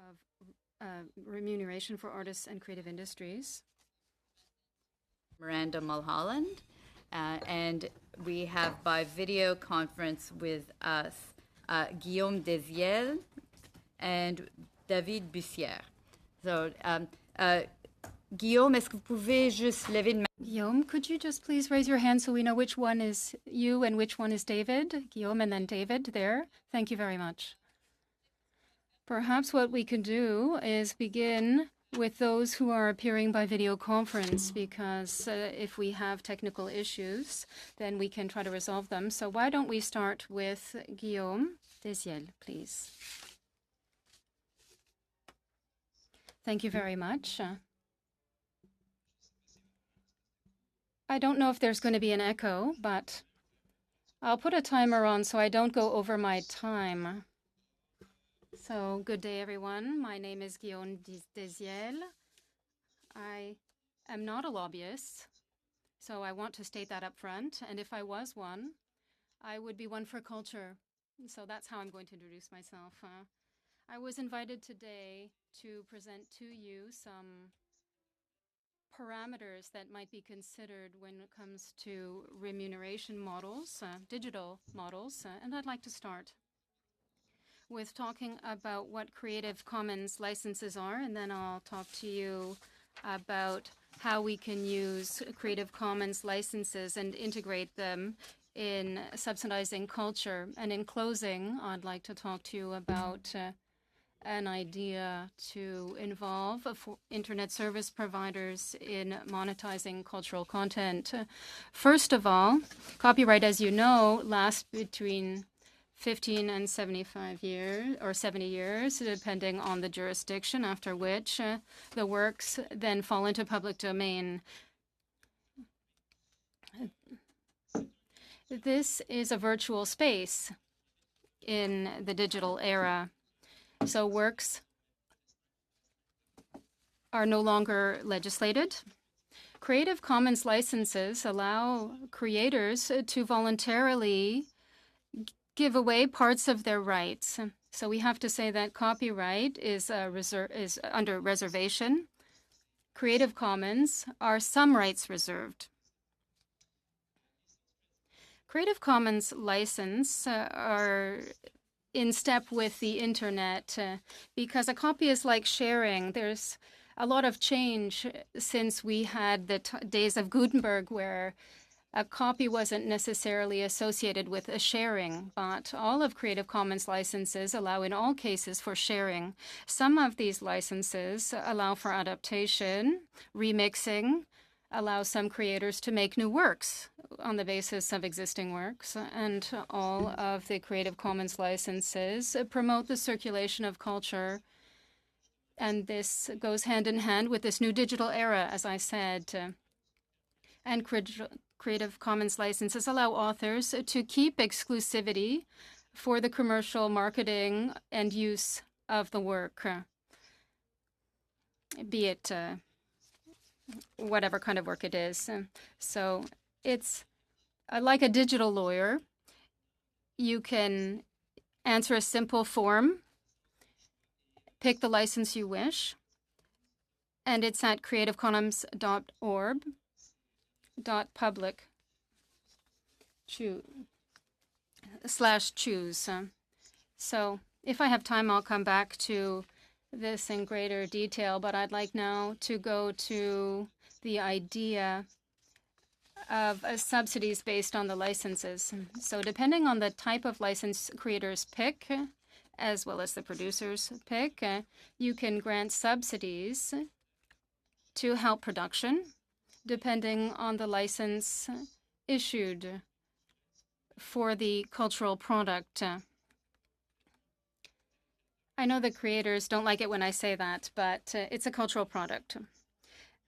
of remuneration for artists and creative industries. Miranda Mulholland, and we have by video conference with us Guillaume Desiel and David Bussière. So, Guillaume, est-ce que vous pouvez juste lever une main? Guillaume, could you just please raise your hand so we know which one is you and which one is David? Guillaume and then David there. Thank you very much. Perhaps what we can do is begin with those who are appearing by video conference, because if we have technical issues, then we can try to resolve them. So why don't we start with Guillaume Desiel, please. Thank you very much. I don't know if there's going to be an echo, but I'll put a timer on so I don't go over my time. So, good day, everyone. My name is Guillaume Desiel. I am not a lobbyist, so I want to state that up front. And if I was one, I would be one for culture. So that's how I'm going to introduce myself. I was invited today to present to you some parameters that might be considered when it comes to remuneration models, digital models, and I'd like to start with talking about what Creative Commons licenses are, and then I'll talk to you about how we can use Creative Commons licenses and integrate them in subsidizing culture. And in closing, I'd like to talk to you about an idea to involve internet service providers in monetizing cultural content. First of all, copyright, as you know, lasts between 15 and 75 years, or 70 years, depending on the jurisdiction, after which the works then fall into public domain. This is a virtual space in the digital era. So works are no longer legislated. Creative Commons licenses allow creators to voluntarily give away parts of their rights. So we have to say that copyright is under reservation. Creative Commons are some rights reserved. Creative Commons license are in step with the internet because a copy is like sharing. There's a lot of change since we had the days of Gutenberg, where a copy wasn't necessarily associated with a sharing, but all of Creative Commons licenses allow in all cases for sharing. Some of these licenses allow for adaptation, remixing, allow some creators to make new works on the basis of existing works, and all of the Creative Commons licenses promote the circulation of culture. And this goes hand in hand with this new digital era, as I said. And Creative Commons licenses allow authors to keep exclusivity for the commercial marketing and use of the work, be it whatever kind of work it is. So it's like a digital lawyer. You can answer a simple form, pick the license you wish, and it's at creativecommons.org/choose. So if I have time, I'll come back to this in greater detail, but I'd like now to go to the idea of subsidies based on the licenses. So depending on the type of license creators pick, as well as the producers pick, you can grant subsidies to help production, depending on the license issued for the cultural product. I know the creators don't like it when I say that, but it's a cultural product.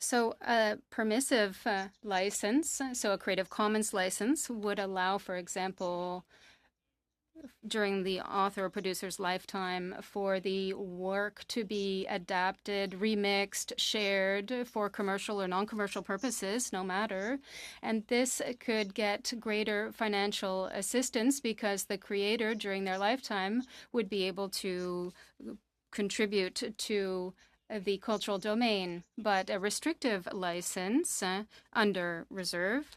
So a permissive license, so a Creative Commons license, would allow, for example, during the author or producer's lifetime, for the work to be adapted, remixed, shared for commercial or non-commercial purposes, no matter. And this could get greater financial assistance because the creator during their lifetime would be able to contribute to the cultural domain, but a restrictive license under reserve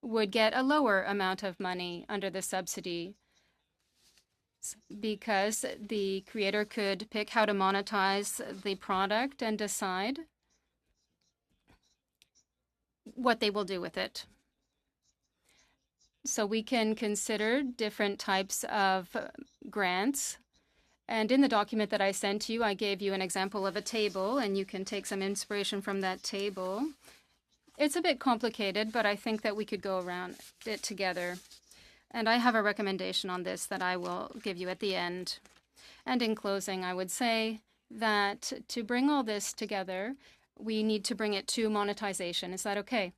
would get a lower amount of money under the subsidy because the creator could pick how to monetize the product and decide what they will do with it. So we can consider different types of grants. And in the document that I sent to you, I gave you an example of a table, and you can take some inspiration from that table. It's a bit complicated, but I think that we could go around it together. And I have a recommendation on this that I will give you at the end. And in closing, I would say that to bring all this together, we need to bring it to monetization. Is that okay?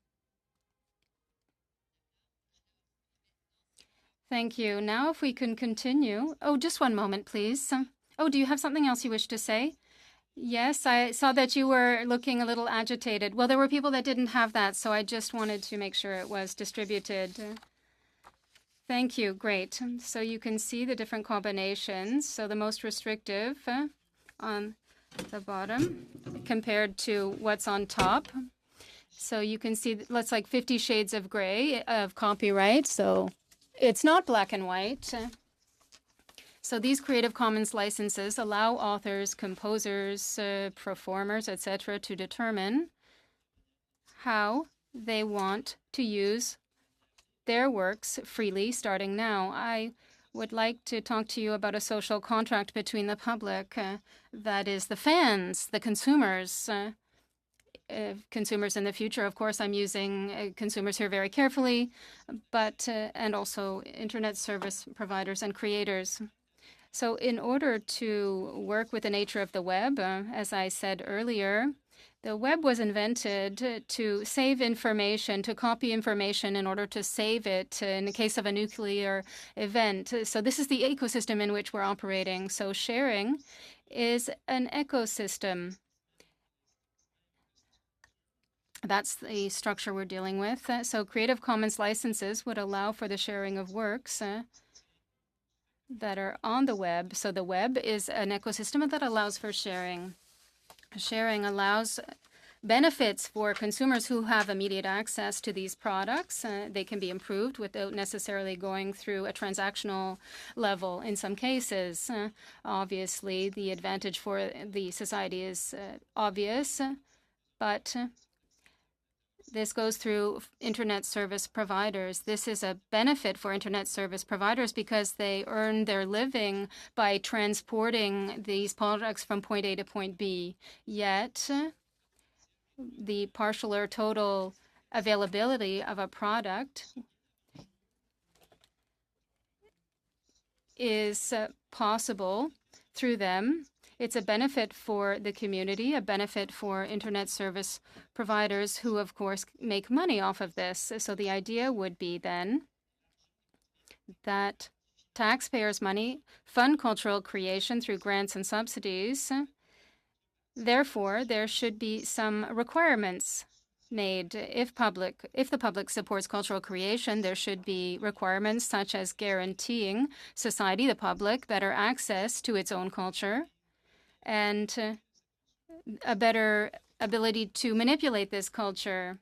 Thank you. Now if we can continue. Oh, just one moment, please. Oh, do you have something else you wish to say? Yes, I saw that you were looking a little agitated. Well, there were people that didn't have that, so I just wanted to make sure it was distributed. Thank you. Great. So you can see the different combinations. So the most restrictive on the bottom compared to what's on top. So you can see that's like 50 Shades of Gray of copyright. So it's not black and white. So these Creative Commons licenses allow authors, composers, performers, etc. to determine how they want to use their works freely starting now. I would like to talk to you about a social contract between the public, that is the fans, the consumers. Consumers in the future, of course, I'm using consumers here very carefully, but and also internet service providers and creators. So in order to work with the nature of the web, as I said earlier, the web was invented to save information, to copy information in order to save it in the case of a nuclear event. So this is the ecosystem in which we're operating. So sharing is an ecosystem. That's the structure we're dealing with. So Creative Commons licenses would allow for the sharing of works that are on the web. So the web is an ecosystem that allows for sharing. Sharing allows benefits for consumers who have immediate access to these products. They can be improved without necessarily going through a transactional level in some cases. Obviously, the advantage for the society is obvious, but this goes through internet service providers. This is a benefit for internet service providers because they earn their living by transporting these products from point A to point B. Yet, the partial or total availability of a product is possible through them. It's a benefit for the community, a benefit for internet service providers who, of course, make money off of this. So the idea would be then that taxpayers' money fund cultural creation through grants and subsidies. Therefore, there should be some requirements made. If the public supports cultural creation, there should be requirements such as guaranteeing society, the public, better access to its own culture, and a better ability to manipulate this culture.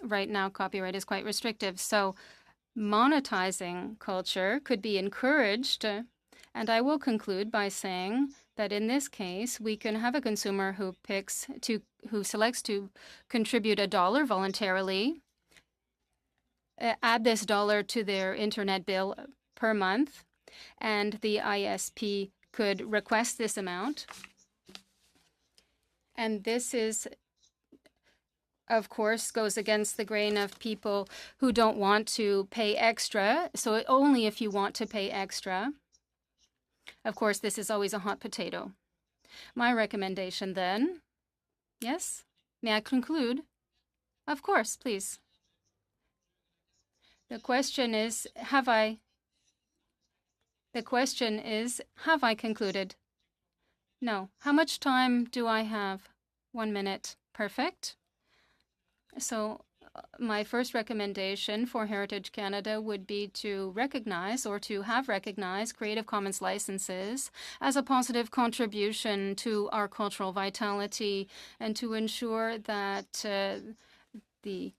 Right now, copyright is quite restrictive, so monetizing culture could be encouraged. And I will conclude by saying that in this case, we can have a consumer who selects to contribute $1 voluntarily, add this dollar to their internet bill per month, and the ISP could request this amount. And this is, of course, goes against the grain of people who don't want to pay extra. So only if you want to pay extra. Of course, this is always a hot potato. My recommendation then, yes? May I conclude? Of course, please. The question is, have I concluded? No. How much time do I have? 1 minute. Perfect. So my first recommendation for Heritage Canada would be to recognize or to have recognized Creative Commons licenses as a positive contribution to our cultural vitality and to ensure that the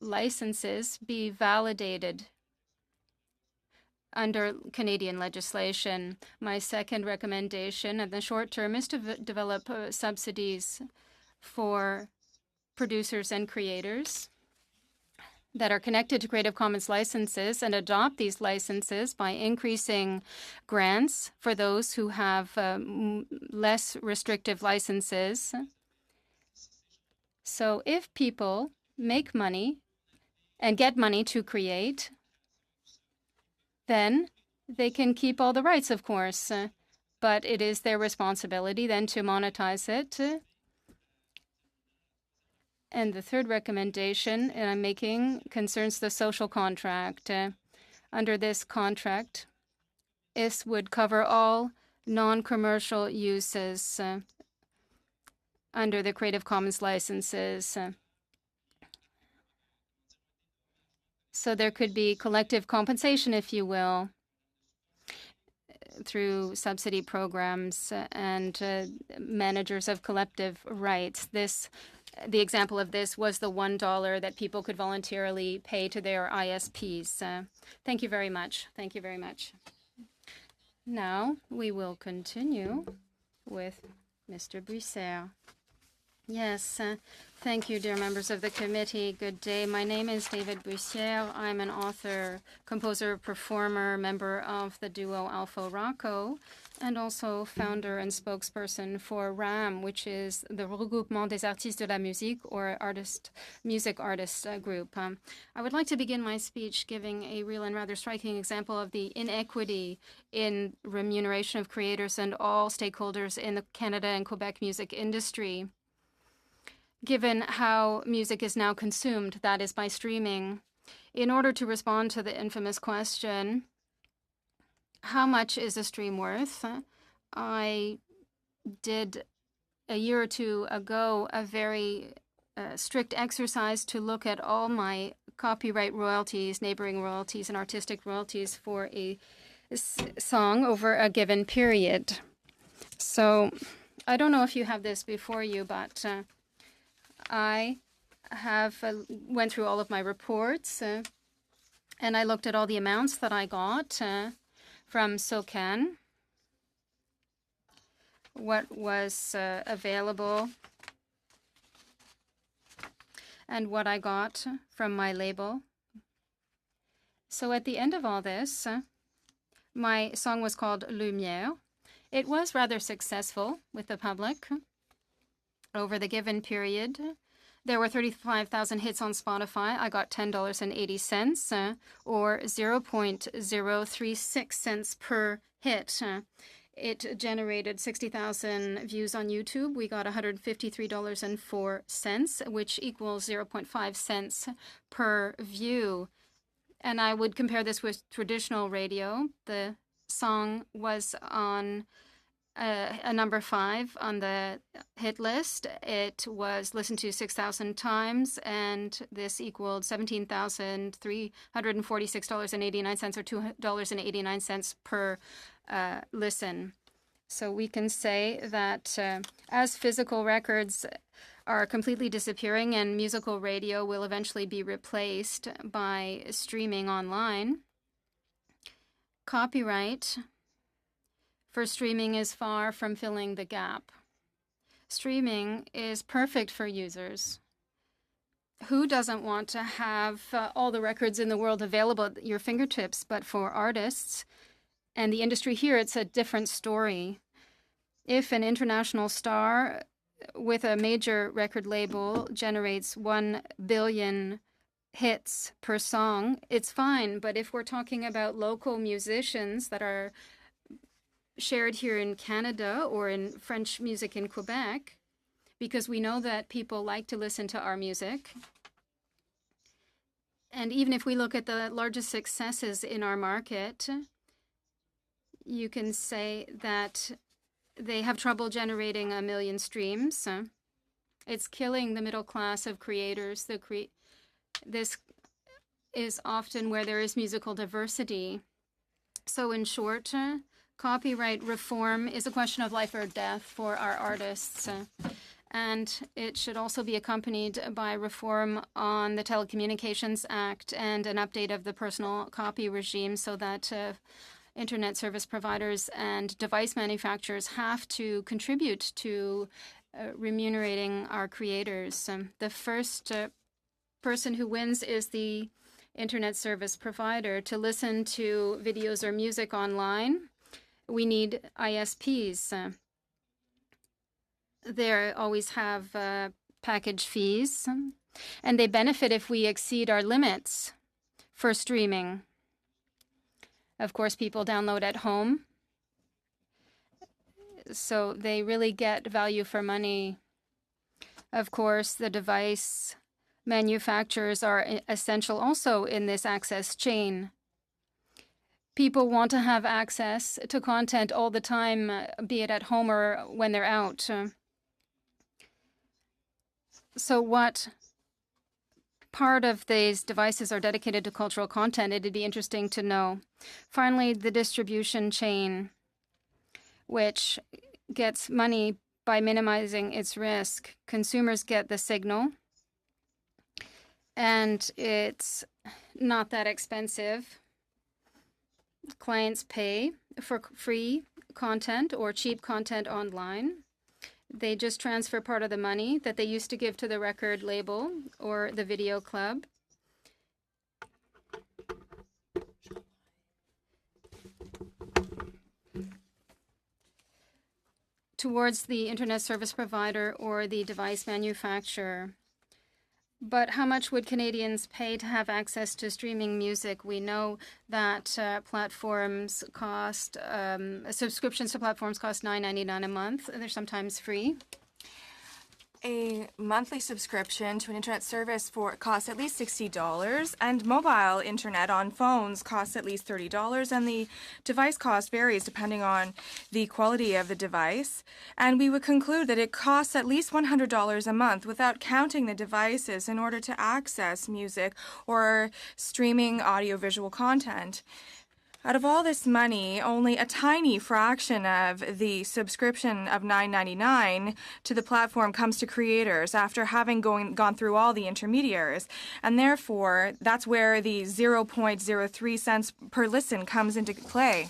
licenses be validated under Canadian legislation. My second recommendation in the short term is to develop subsidies for producers and creators that are connected to Creative Commons licenses and adopt these licenses by increasing grants for those who have less restrictive licenses. So if people make money and get money to create, then they can keep all the rights, of course, but it is their responsibility then to monetize it. And the third recommendation I'm making concerns the social contract. Under this contract, this would cover all non-commercial uses under the Creative Commons licenses. So there could be collective compensation, if you will, through subsidy programs and managers of collective rights. The example of this was the $1 that people could voluntarily pay to their ISPs. Thank you very much. Thank you very much. Now we will continue with Mr. Buisser. Yes, thank you, dear members of the committee. Good day. My name is David Buisser. I'm an author, composer, performer, member of the duo Alpha Rocco, and also founder and spokesperson for RAM, which is the Regroupement des Artistes de la Musique, or music artists group. I would like to begin my speech giving a real and rather striking example of the inequity in remuneration of creators and all stakeholders in the Canada and Quebec music industry. Given how music is now consumed, that is by streaming. In order to respond to the infamous question, how much is a stream worth? I did a year or two ago a very strict exercise to look at all my copyright royalties, neighboring royalties, and artistic royalties for a song over a given period. So I don't know if you have this before you, but I have went through all of my reports and I looked at all the amounts that I got from SOCAN, what was available, and what I got from my label. So at the end of all this, my song was called Lumière. It was rather successful with the public. Over the given period, there were 35,000 hits on Spotify. I got $10.80, or 0.036 cents per hit. It generated 60,000 views on YouTube. We got $153.04, which equals 0.5 cents per view. And I would compare this with traditional radio. The song was on a number 5 on the hit list. It was listened to 6,000 times, and this equaled $17,346.89, or $2.89 per listen. So we can say that as physical records are completely disappearing and musical radio will eventually be replaced by streaming online, copyright for streaming is far from filling the gap. Streaming is perfect for users. Who doesn't want to have all the records in the world available at your fingertips? But for artists and the industry here, it's a different story. If an international star with a major record label generates 1 billion hits per song, it's fine. But if we're talking about local musicians that are shared here in Canada or in French music in Quebec, because we know that people like to listen to our music. And even if we look at the largest successes in our market, you can say that they have trouble generating 1 million streams. It's killing the middle class of creators. This is often where there is musical diversity. So in short, copyright reform is a question of life or death for our artists. And it should also be accompanied by reform on the Telecommunications Act and an update of the personal copy regime so that internet service providers and device manufacturers have to contribute to remunerating our creators. The first person who wins is the internet service provider. To listen to videos or music online, we need ISPs. They always have package fees, and they benefit if we exceed our limits for streaming. Of course, people download at home, so they really get value for money. Of course, the device manufacturers are essential also in this access chain. People want to have access to content all the time, be it at home or when they're out. So what part of these devices are dedicated to cultural content? It'd be interesting to know. Finally, the distribution chain, which gets money by minimizing its risk. Consumers get the signal, and it's not that expensive. Clients pay for free content or cheap content online. They just transfer part of the money that they used to give to the record label or the video club. Towards the internet service provider or the device manufacturer. But how much would Canadians pay to have access to streaming music? We know that platforms cost, subscriptions to platforms cost $9.99 a month. They're sometimes free. A monthly subscription to an internet service costs at least $60, and mobile internet on phones costs at least $30, and the device cost varies depending on the quality of the device. And we would conclude that it costs at least $100 a month without counting the devices in order to access music or streaming audiovisual content. Out of all this money, only a tiny fraction of the subscription of $9.99 to the platform comes to creators after having gone through all the intermediaries. And therefore, that's where the 0.03 cents per listen comes into play.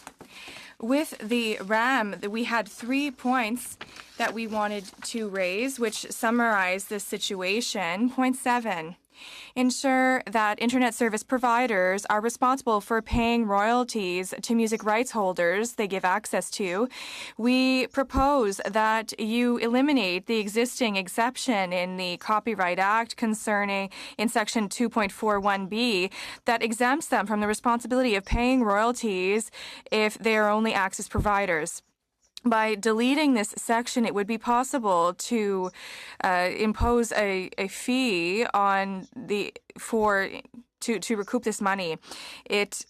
With the RAM, we had 3 points that we wanted to raise, which summarize this situation. Point 7. Ensure that internet service providers are responsible for paying royalties to music rights holders they give access to. We propose that you eliminate the existing exception in the Copyright Act concerning in Section 2.41b that exempts them from the responsibility of paying royalties if they are only access providers. By deleting this section, it would be possible to impose a fee on to recoup this money. It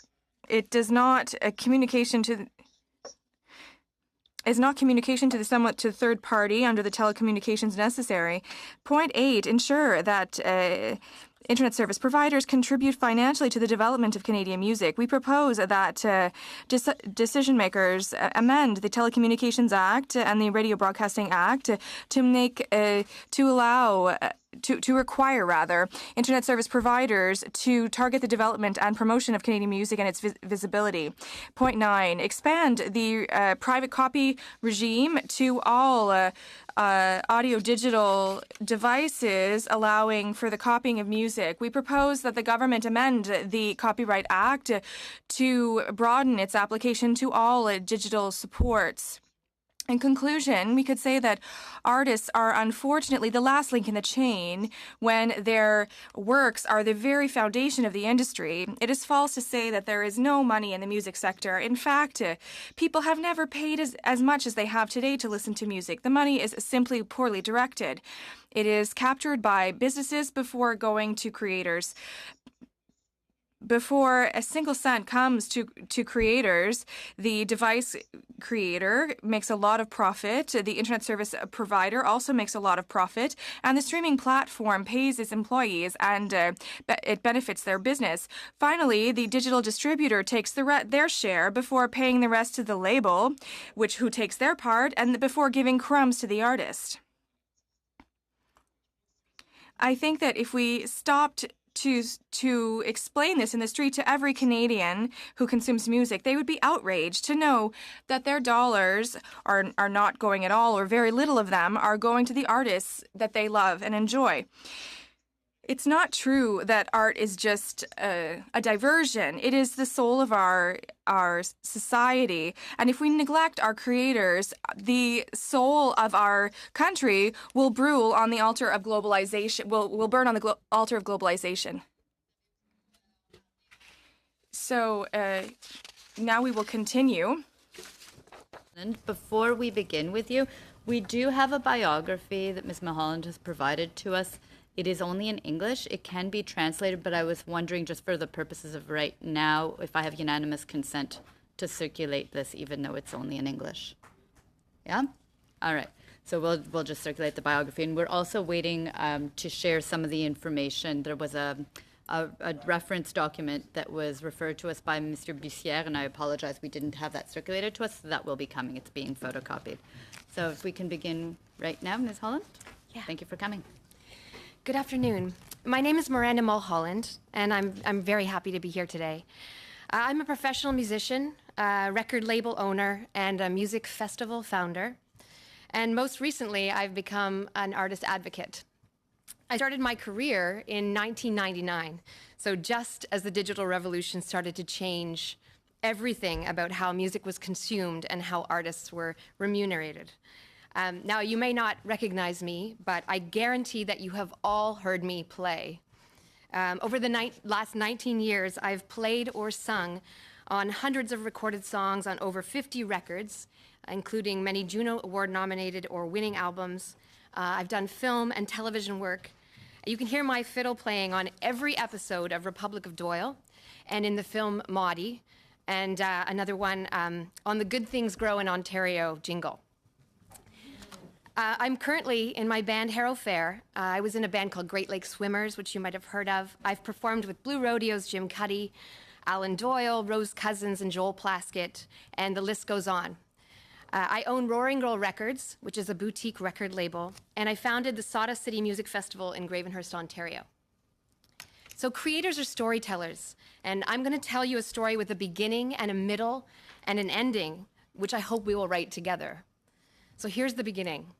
does not communication to the third party under the telecommunications necessary. Point 8, ensure that internet service providers contribute financially to the development of Canadian music. We propose that decision makers amend the Telecommunications Act and the Radio Broadcasting Act to require internet service providers to target the development and promotion of Canadian music and its visibility. Point 9, expand the private copy regime to all audio-digital devices allowing for the copying of music. We propose that the government amend the Copyright Act to broaden its application to all digital supports. In conclusion, we could say that artists are unfortunately the last link in the chain when their works are the very foundation of the industry. It is false to say that there is no money in the music sector. In fact, people have never paid as much as they have today to listen to music. The money is simply poorly directed. It is captured by businesses before going to creators. before a single cent comes to creators, the device creator makes a lot of profit, the internet service provider also makes a lot of profit, and the streaming platform pays its employees, and it benefits their business. Finally, the digital distributor takes their share before paying the rest to the label, who takes their part, and before giving crumbs to the artist. I think that if we stopped to explain this in the street to every Canadian who consumes music, they would be outraged to know that their dollars are not going at all, or very little of them are going to the artists that they love and enjoy. It's not true that art is just a diversion. It is the soul of our society. And if we neglect our creators, the soul of our country will brew on the altar of globalization, will burn on the altar of globalization. So now we will continue. And before we begin with you, we do have a biography that Ms. Mulholland has provided to us. It is only in English. It can be translated, but I was wondering, just for the purposes of right now, if I have unanimous consent to circulate this, even though it's only in English. Yeah? All right. So we'll just circulate the biography. And we're also waiting to share some of the information. There was a reference document that was referred to us by Mr. Bussière, and I apologize, we didn't have that circulated to us, so that will be coming. It's being photocopied. So if we can begin right now, Ms. Holland. Yeah. Thank you for coming. Good afternoon. My name is Miranda Mulholland, and I'm very happy to be here today. I'm a professional musician, record label owner, and a music festival founder. And most recently, I've become an artist advocate. I started my career in 1999, so just as the digital revolution started to change everything about how music was consumed and how artists were remunerated. Now, you may not recognize me, but I guarantee that you have all heard me play. Over the last 19 years, I've played or sung on hundreds of recorded songs on over 50 records, including many Juno Award-nominated or winning albums. I've done film and television work. You can hear my fiddle playing on every episode of Republic of Doyle and in the film Maudie, and another one on the Good Things Grow in Ontario jingle. I'm currently in my band Harrow Fair. I was in a band called Great Lakes Swimmers, which you might have heard of. I've performed with Blue Rodeo's Jim Cuddy, Alan Doyle, Rose Cousins, and Joel Plaskett, and the list goes on. I own Roaring Girl Records, which is a boutique record label, and I founded the Sawdust City Music Festival in Gravenhurst, Ontario. So creators are storytellers, and I'm going to tell you a story with a beginning and a middle and an ending, which I hope we will write together. So here's the beginning.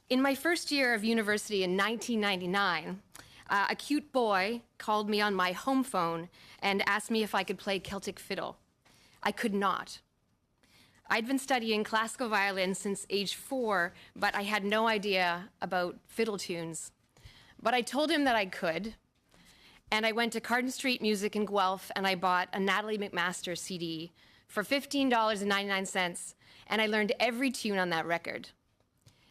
In my first year of university in 1999, a cute boy called me on my home phone and asked me if I could play Celtic fiddle. I could not. I'd been studying classical violin since age 4, but I had no idea about fiddle tunes. But I told him that I could, and I went to Carden Street Music in Guelph, and I bought a Natalie McMaster CD for $15.99, and I learned every tune on that record.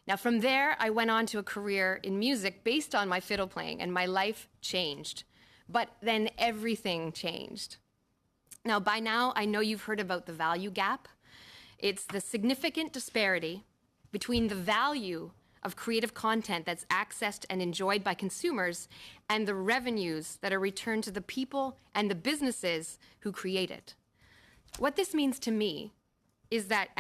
Now, from there, I went on to a career in music based on my fiddle playing, and my life changed. But then everything changed. Now, by now, I know you've heard about the value gap. It's the significant disparity between the value of creative content that's accessed and enjoyed by consumers and the revenues that are returned to the people and the businesses who create it. What this means to me is that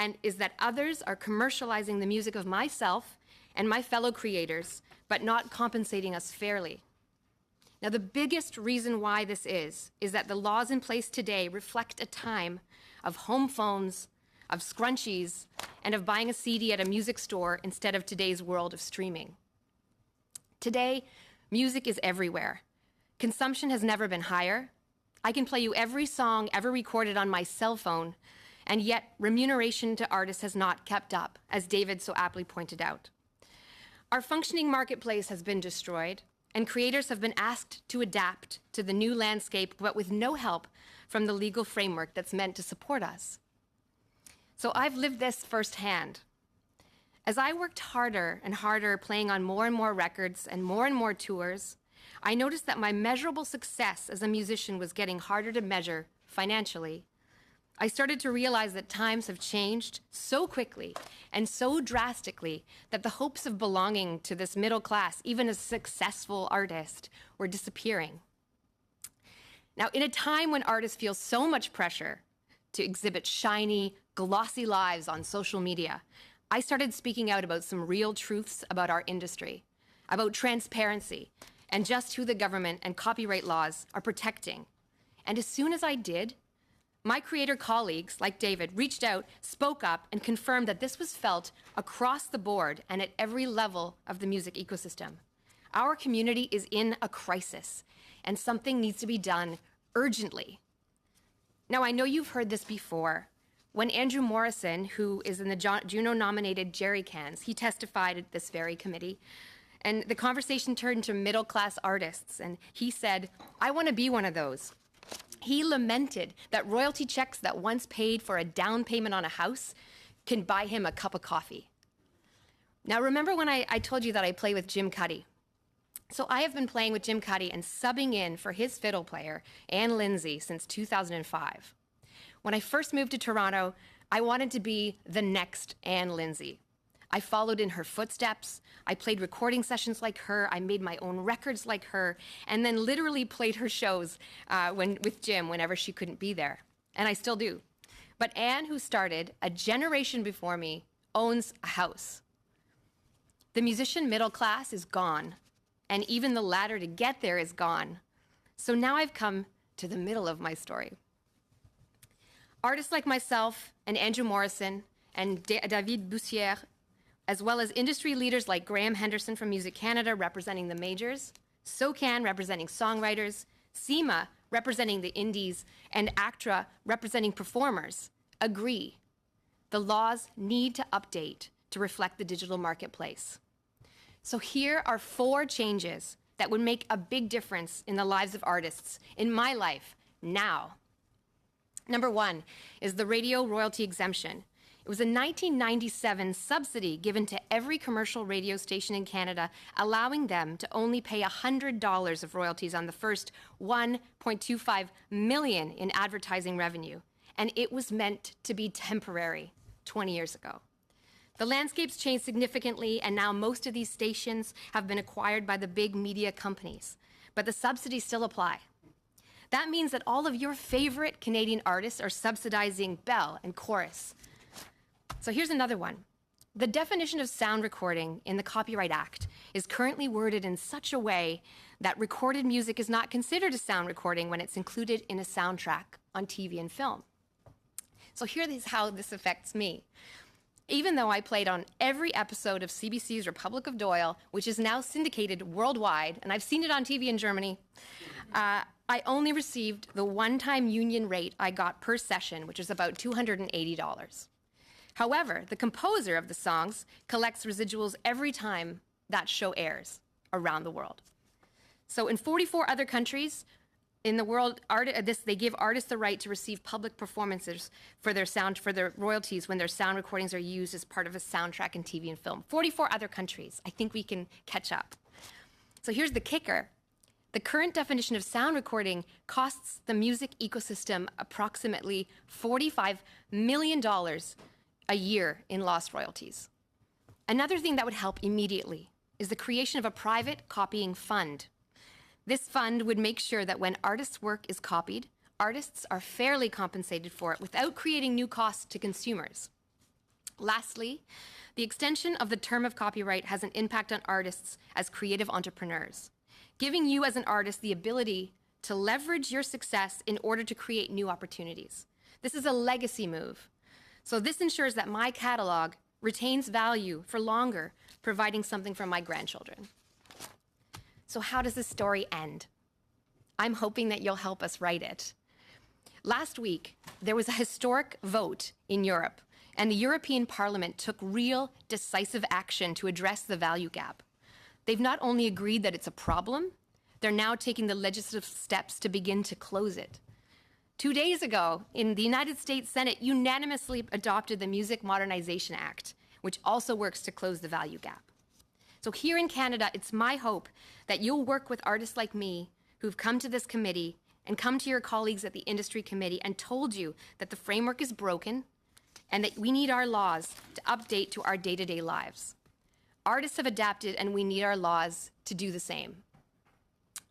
others are commercializing the music of myself and my fellow creators, but not compensating us fairly. Now, the biggest reason why this is that the laws in place today reflect a time of home phones, of scrunchies, and of buying a CD at a music store instead of today's world of streaming. Today, music is everywhere. Consumption has never been higher. I can play you every song ever recorded on my cell phone, and yet remuneration to artists has not kept up, as David so aptly pointed out. Our functioning marketplace has been destroyed, and creators have been asked to adapt to the new landscape, but with no help from the legal framework that's meant to support us. So I've lived this firsthand. As I worked harder and harder playing on more and more records and more tours, I noticed that my measurable success as a musician was getting harder to measure financially. I started to realize that times have changed so quickly and so drastically that the hopes of belonging to this middle class, even as a successful artist, were disappearing. Now, in a time when artists feel so much pressure to exhibit shiny, glossy lives on social media, I started speaking out about some real truths about our industry, about transparency, and just who the government and copyright laws are protecting. And as soon as I did, my creator colleagues, like David, reached out, spoke up, and confirmed that this was felt across the board and at every level of the music ecosystem. Our community is in a crisis, and something needs to be done urgently. Now, I know you've heard this before. When Andrew Morrison, who is in the Juno-nominated Jerry Cans, he testified at this very committee, and the conversation turned to middle-class artists, and he said, "I want to be one of those." He lamented that royalty checks that once paid for a down payment on a house can buy him a cup of coffee. Now, remember when I told you that I play with Jim Cuddy? So I have been playing with Jim Cuddy and subbing in for his fiddle player, Ann Lindsay, since 2005. When I first moved to Toronto, I wanted to be the next Ann Lindsay. I followed in her footsteps. I played recording sessions like her. I made my own records like her, and then literally played her shows with Jim whenever she couldn't be there. And I still do. But Ann, who started a generation before me, owns a house. The musician middle class is gone, and even the ladder to get there is gone. So now I've come to the middle of my story. Artists like myself and Andrew Morrison and David Bussière, as well as industry leaders like Graham Henderson from Music Canada representing the majors, SOCAN representing songwriters, CIMA representing the indies, and ACTRA representing performers, agree the laws need to update to reflect the digital marketplace. So here are 4 changes that would make a big difference in the lives of artists, in my life, now. Number 1 is the radio royalty exemption. It was a 1997 subsidy given to every commercial radio station in Canada, allowing them to only pay $100 of royalties on the first $1.25 million in advertising revenue. And it was meant to be temporary 20 years ago. The landscape's changed significantly, and now most of these stations have been acquired by the big media companies. But the subsidies still apply. That means that all of your favorite Canadian artists are subsidizing Bell and Chorus. So here's another one. The definition of sound recording in the Copyright Act is currently worded in such a way that recorded music is not considered a sound recording when it's included in a soundtrack on TV and film. So here is how this affects me. Even though I played on every episode of CBC's Republic of Doyle, which is now syndicated worldwide, and I've seen it on TV in Germany, I only received the one-time union rate I got per session, which is about $280. However, the composer of the songs collects residuals every time that show airs around the world. So in 44 other countries in the world, they give artists the right to receive public performances for their royalties when their sound recordings are used as part of a soundtrack in TV and film. 44 other countries. I think we can catch up. So here's the kicker. The current definition of sound recording costs the music ecosystem approximately $45 million a year in lost royalties. Another thing that would help immediately is the creation of a private copying fund. This fund would make sure that when artists' work is copied, artists are fairly compensated for it without creating new costs to consumers. Lastly, the extension of the term of copyright has an impact on artists as creative entrepreneurs, giving you as an artist the ability to leverage your success in order to create new opportunities. This is a legacy move. So this ensures that my catalog retains value for longer, providing something for my grandchildren. So how does this story end? I'm hoping that you'll help us write it. Last week, there was a historic vote in Europe, and the European Parliament took real, decisive action to address the value gap. They've not only agreed that it's a problem, they're now taking the legislative steps to begin to close it. 2 days ago, in the United States Senate unanimously adopted the Music Modernization Act, which also works to close the value gap. So here in Canada, it's my hope that you'll work with artists like me who've come to this committee and come to your colleagues at the industry committee and told you that the framework is broken and that we need our laws to update to our day-to-day lives. Artists have adapted and we need our laws to do the same.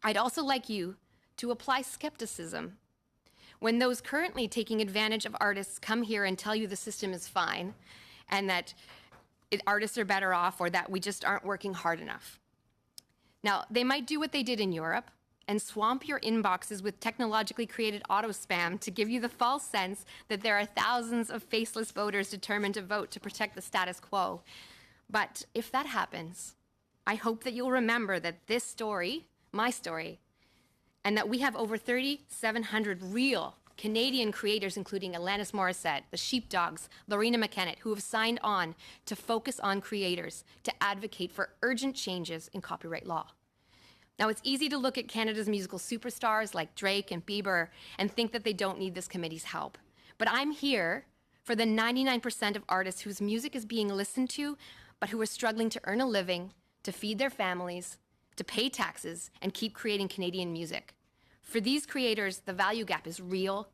I'd also like you to apply skepticism. When those currently taking advantage of artists come here and tell you the system is fine and that artists are better off or that we just aren't working hard enough. Now, they might do what they did in Europe and swamp your inboxes with technologically created auto spam to give you the false sense that there are thousands of faceless voters determined to vote to protect the status quo. But if that happens, I hope that you'll remember that this story, my story, and that we have over 3,700 real Canadian creators, including Alanis Morissette, the Sheepdogs, Lorena McKennitt, who have signed on to focus on creators to advocate for urgent changes in copyright law. Now, it's easy to look at Canada's musical superstars like Drake and Bieber and think that they don't need this committee's help. But I'm here for the 99% of artists whose music is being listened to, but who are struggling to earn a living, to feed their families, to pay taxes, and keep creating Canadian music. For these creators, the value gap is real,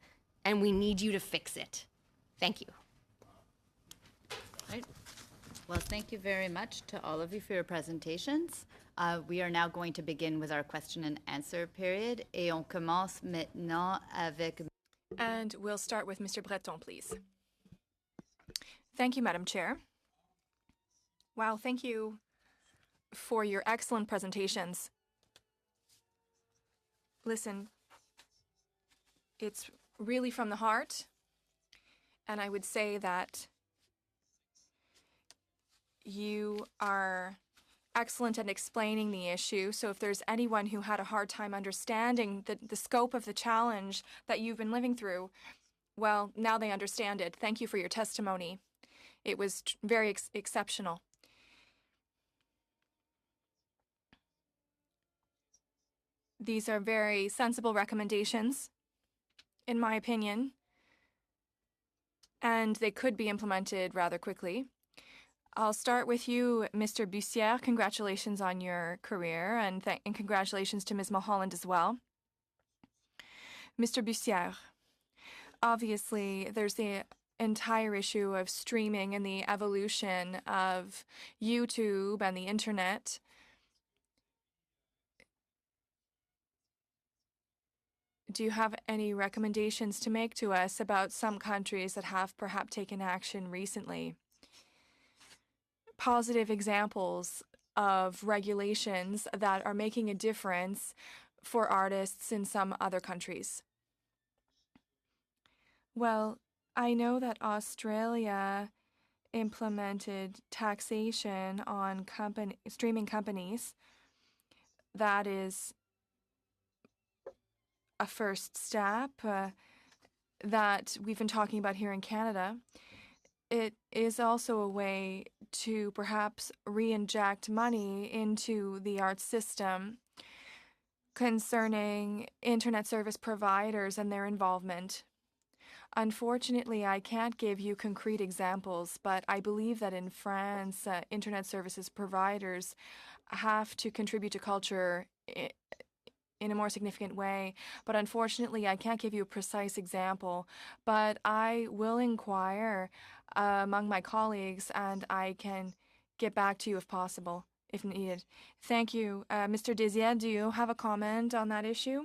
and we need you to fix it. Thank you. Right. Well, thank you very much to all of you for your presentations. We are now going to begin with our question and answer period. Et on commence maintenant avec... And we'll start with Mr. Breton, please. Thank you, Madam Chair. Wow, thank you for your excellent presentations. Listen, it's really from the heart, and I would say that you are excellent at explaining the issue. So if there's anyone who had a hard time understanding the scope of the challenge that you've been living through, well, now they understand it. Thank you for your testimony. It was very exceptional. These are very sensible recommendations, in my opinion, and they could be implemented rather quickly. I'll start with you, Mr. Bussière. Congratulations on your career, and congratulations to Ms. Mulholland as well. Mr. Bussière, obviously there's the entire issue of streaming and the evolution of YouTube and the internet. Do you have any recommendations to make to us about some countries that have perhaps taken action recently? Positive examples of regulations that are making a difference for artists in some other countries. Well, I know that Australia implemented taxation on streaming companies. That is a first step that we've been talking about here in Canada. It is also a way to perhaps re-inject money into the arts system concerning internet service providers and their involvement. Unfortunately, I can't give you concrete examples, but I believe that in France, internet services providers have to contribute to culture in a more significant way. But unfortunately, I can't give you a precise example. But I will inquire among my colleagues, and I can get back to you if possible, if needed. Thank you. Mr. Desiel, do you have a comment on that issue?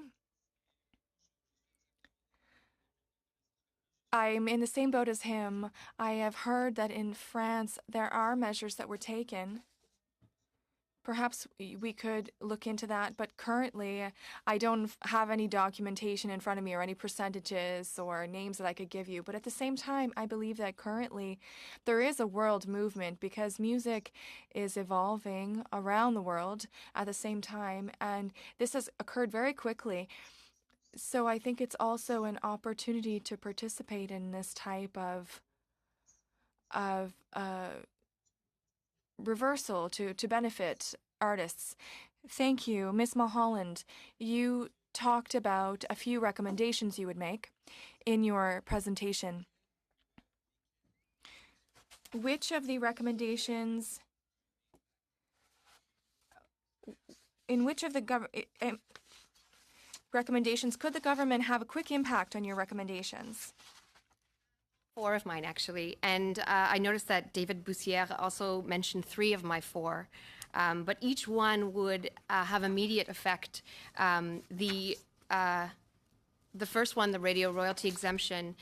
I'm in the same boat as him. I have heard that in France there are measures that were taken. Perhaps we could look into that, but currently I don't have any documentation in front of me or any percentages or names that I could give you. But at the same time, I believe that currently there is a world movement because music is evolving around the world at the same time, and this has occurred very quickly. So I think it's also an opportunity to participate in this type of reversal to benefit artists. Thank you. Ms. Mulholland, you talked about a few recommendations you would make in your presentation. Which of the recommendations in which of the recommendations could the government have a quick impact on your recommendations? 4 of mine, actually. And I noticed that David Bussière also mentioned 3 of my 4. But each one would have immediate effect. The first one, the radio royalty exemption,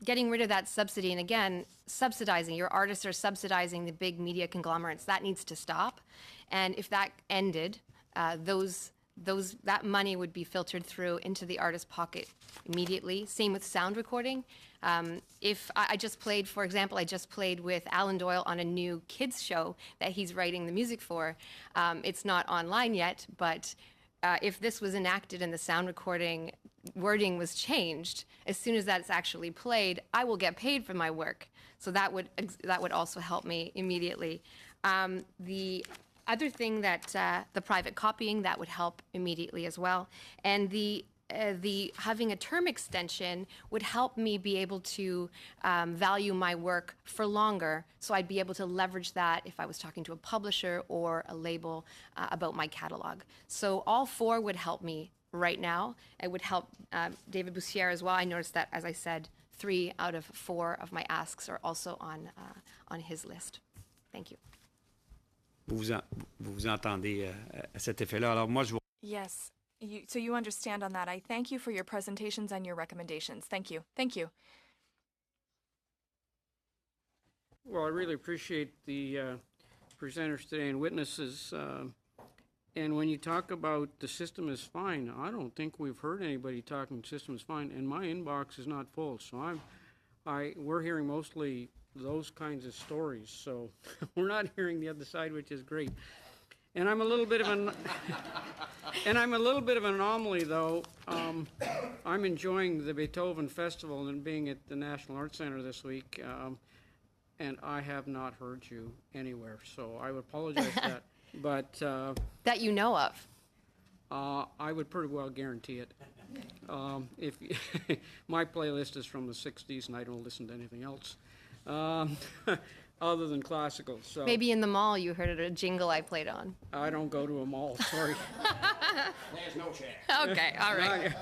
getting rid of that subsidy, and again, subsidizing, your artists are subsidizing the big media conglomerates. That needs to stop. And if that ended, that money would be filtered through into the artist's pocket immediately. Same with sound recording. If I just played, for example, I just played with Alan Doyle on a new kids show that he's writing the music for. It's not online yet, but if this was enacted and the sound recording wording was changed, as soon as that's actually played, I will get paid for my work. So that would also help me immediately. The other thing that the private copying, that would help immediately as well. And the having a term extension would help me be able to value my work for longer, so I'd be able to leverage that if I was talking to a publisher or a label about my catalog. So all 4 would help me right now. It would help David Bussière as well. I noticed that, as I said, 3 out of 4 of my asks are also on his list. Thank you. Vous vous entendez à cet effet-là. Alors moi, je vais... Yes. So you understand on that. I thank you for your presentations and your recommendations. Thank you. Thank you. Well, I really appreciate the presenters today and witnesses. And when you talk about the system is fine, I don't think we've heard anybody talking system is fine, and my inbox is not full. So we're hearing mostly those kinds of stories. So we're not hearing the other side, which is great. And I'm a little bit of an anomaly, though. I'm enjoying the Beethoven Festival and being at the National Arts Center this week, and I have not heard you anywhere. So I would apologize for that. But That you know of. I would pretty well guarantee it. If my playlist is from the '60s, and I don't listen to anything else. Other than classical. So Maybe in the mall you heard a jingle I played on. I don't go to a mall, sorry. There's no chance. Okay, all right.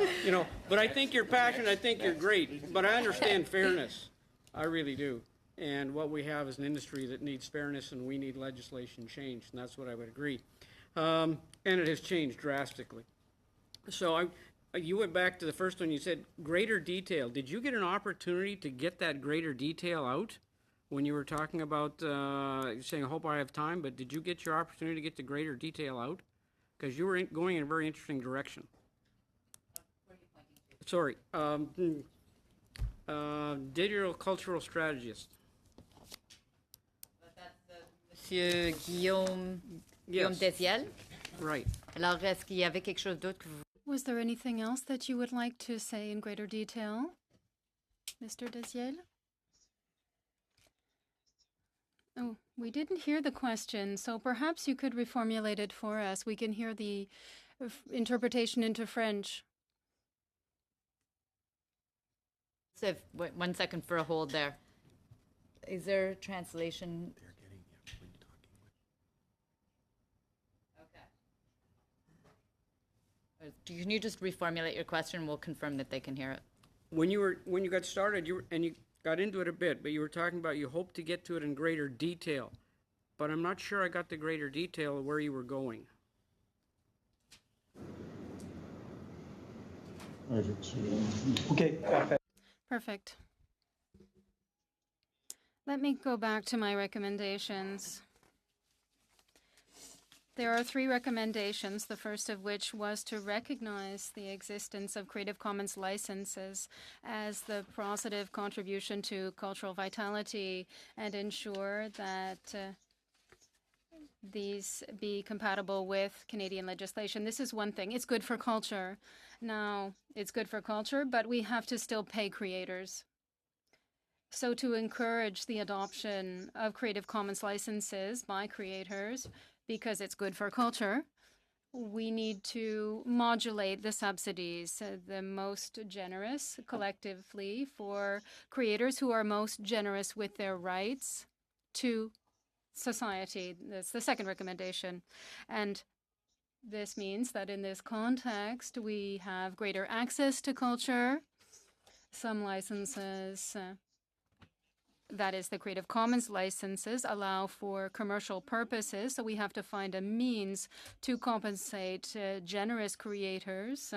But I think you're passionate, I think you're great, but I understand fairness. I really do. And what we have is an industry that needs fairness, and we need legislation changed, and that's what I would agree. And it has changed drastically. So you went back to the first one, you said greater detail. Did you get an opportunity to get that greater detail out? When you were talking about saying, I hope I have time, but did you get your opportunity to get the greater detail out? Because you were going in a very interesting direction. Where are you pointing to? Sorry. Digital cultural strategist. Monsieur Guillaume Yes. Desiel. Right. Alors, est-ce qu'il y avait quelque chose d'autre que vous... Was there anything else that you would like to say in greater detail, Mr. Desiel? Oh, we didn't hear the question, so perhaps you could reformulate it for us. We can hear the interpretation into French. So, wait 1 second for a hold there. Is there a translation? Okay. Can you just reformulate your question? We'll confirm that they can hear it. When you got started, you got into it a bit, but you were talking about you hope to get to it in greater detail. But I'm not sure I got the greater detail of where you were going. Okay, parfait. Perfect. Let me go back to my recommendations. There are 3 recommendations, the first of which was to recognize the existence of Creative Commons licenses as the positive contribution to cultural vitality and ensure that these be compatible with Canadian legislation. This is one thing. It's good for culture. Now, it's good for culture, but we have to still pay creators. So to encourage the adoption of Creative Commons licenses by creators, because it's good for culture, we need to modulate the subsidies, the most generous collectively for creators who are most generous with their rights to society. That's the second recommendation. And This means that in this context, we have greater access to culture. Some licenses, that is, the Creative Commons licenses, allow for commercial purposes, so we have to find a means to compensate generous creators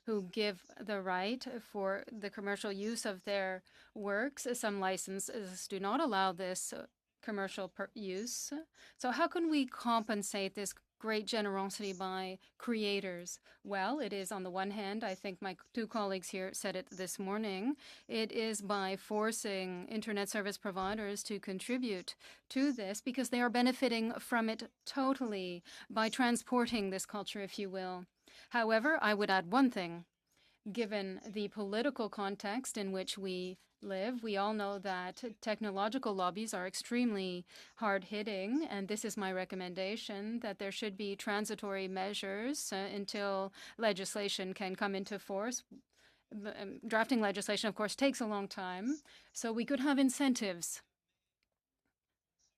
who give the right for the commercial use of their works. Some licenses do not allow this commercial use. So how can we compensate this great generosity by creators? Well, it is on the one hand, I think my two colleagues here said it this morning, it is by forcing internet service providers to contribute to this because they are benefiting from it totally by transporting this culture, if you will. However, I would add one thing. Given the political context in which we live, we all know that technological lobbies are extremely hard-hitting, and this is my recommendation, that there should be transitory measures until legislation can come into force. Drafting legislation, of course, takes a long time, so we could have incentives.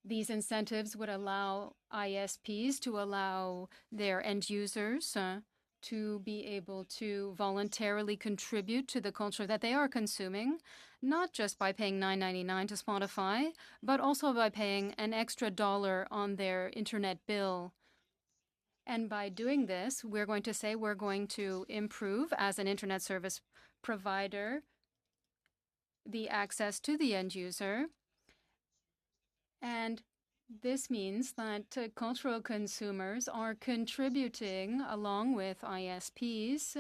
These incentives would allow ISPs to allow their end users to be able to voluntarily contribute to the culture that they are consuming, not just by paying $9.99 to Spotify, but also by paying an extra $1 on their internet bill. And by doing this, we're going to say we're going to improve, as an internet service provider, the access to the end user. And this means that cultural consumers are contributing, along with ISPs,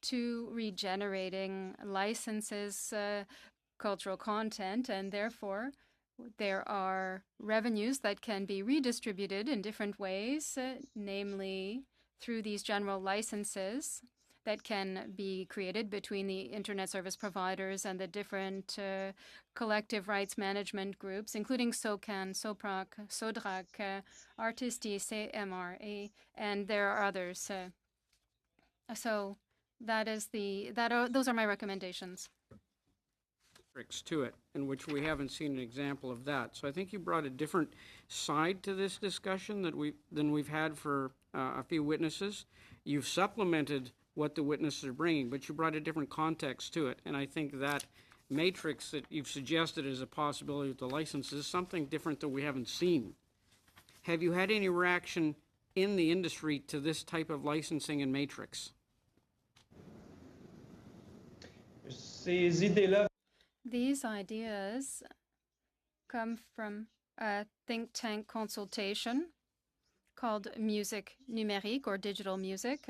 to regenerating licenses, cultural content, and therefore there are revenues that can be redistributed in different ways, namely through these general licenses that can be created between the internet service providers and the different collective rights management groups, including SOCAN, SOPRAC, SODRAC, Artisti, CMRA, and there are others. So those are my recommendations. To it, in which we haven't seen an example of that. So I think you brought a different side to this discussion than we've had for a few witnesses. You've supplemented what the witnesses are bringing, but you brought a different context to it. And I think that matrix that you've suggested as a possibility with the licenses is something different that we haven't seen. Have you had any reaction in the industry to this type of licensing and matrix? Ces idées-là. These ideas come from a think tank consultation called Musique Numérique, or Digital Music.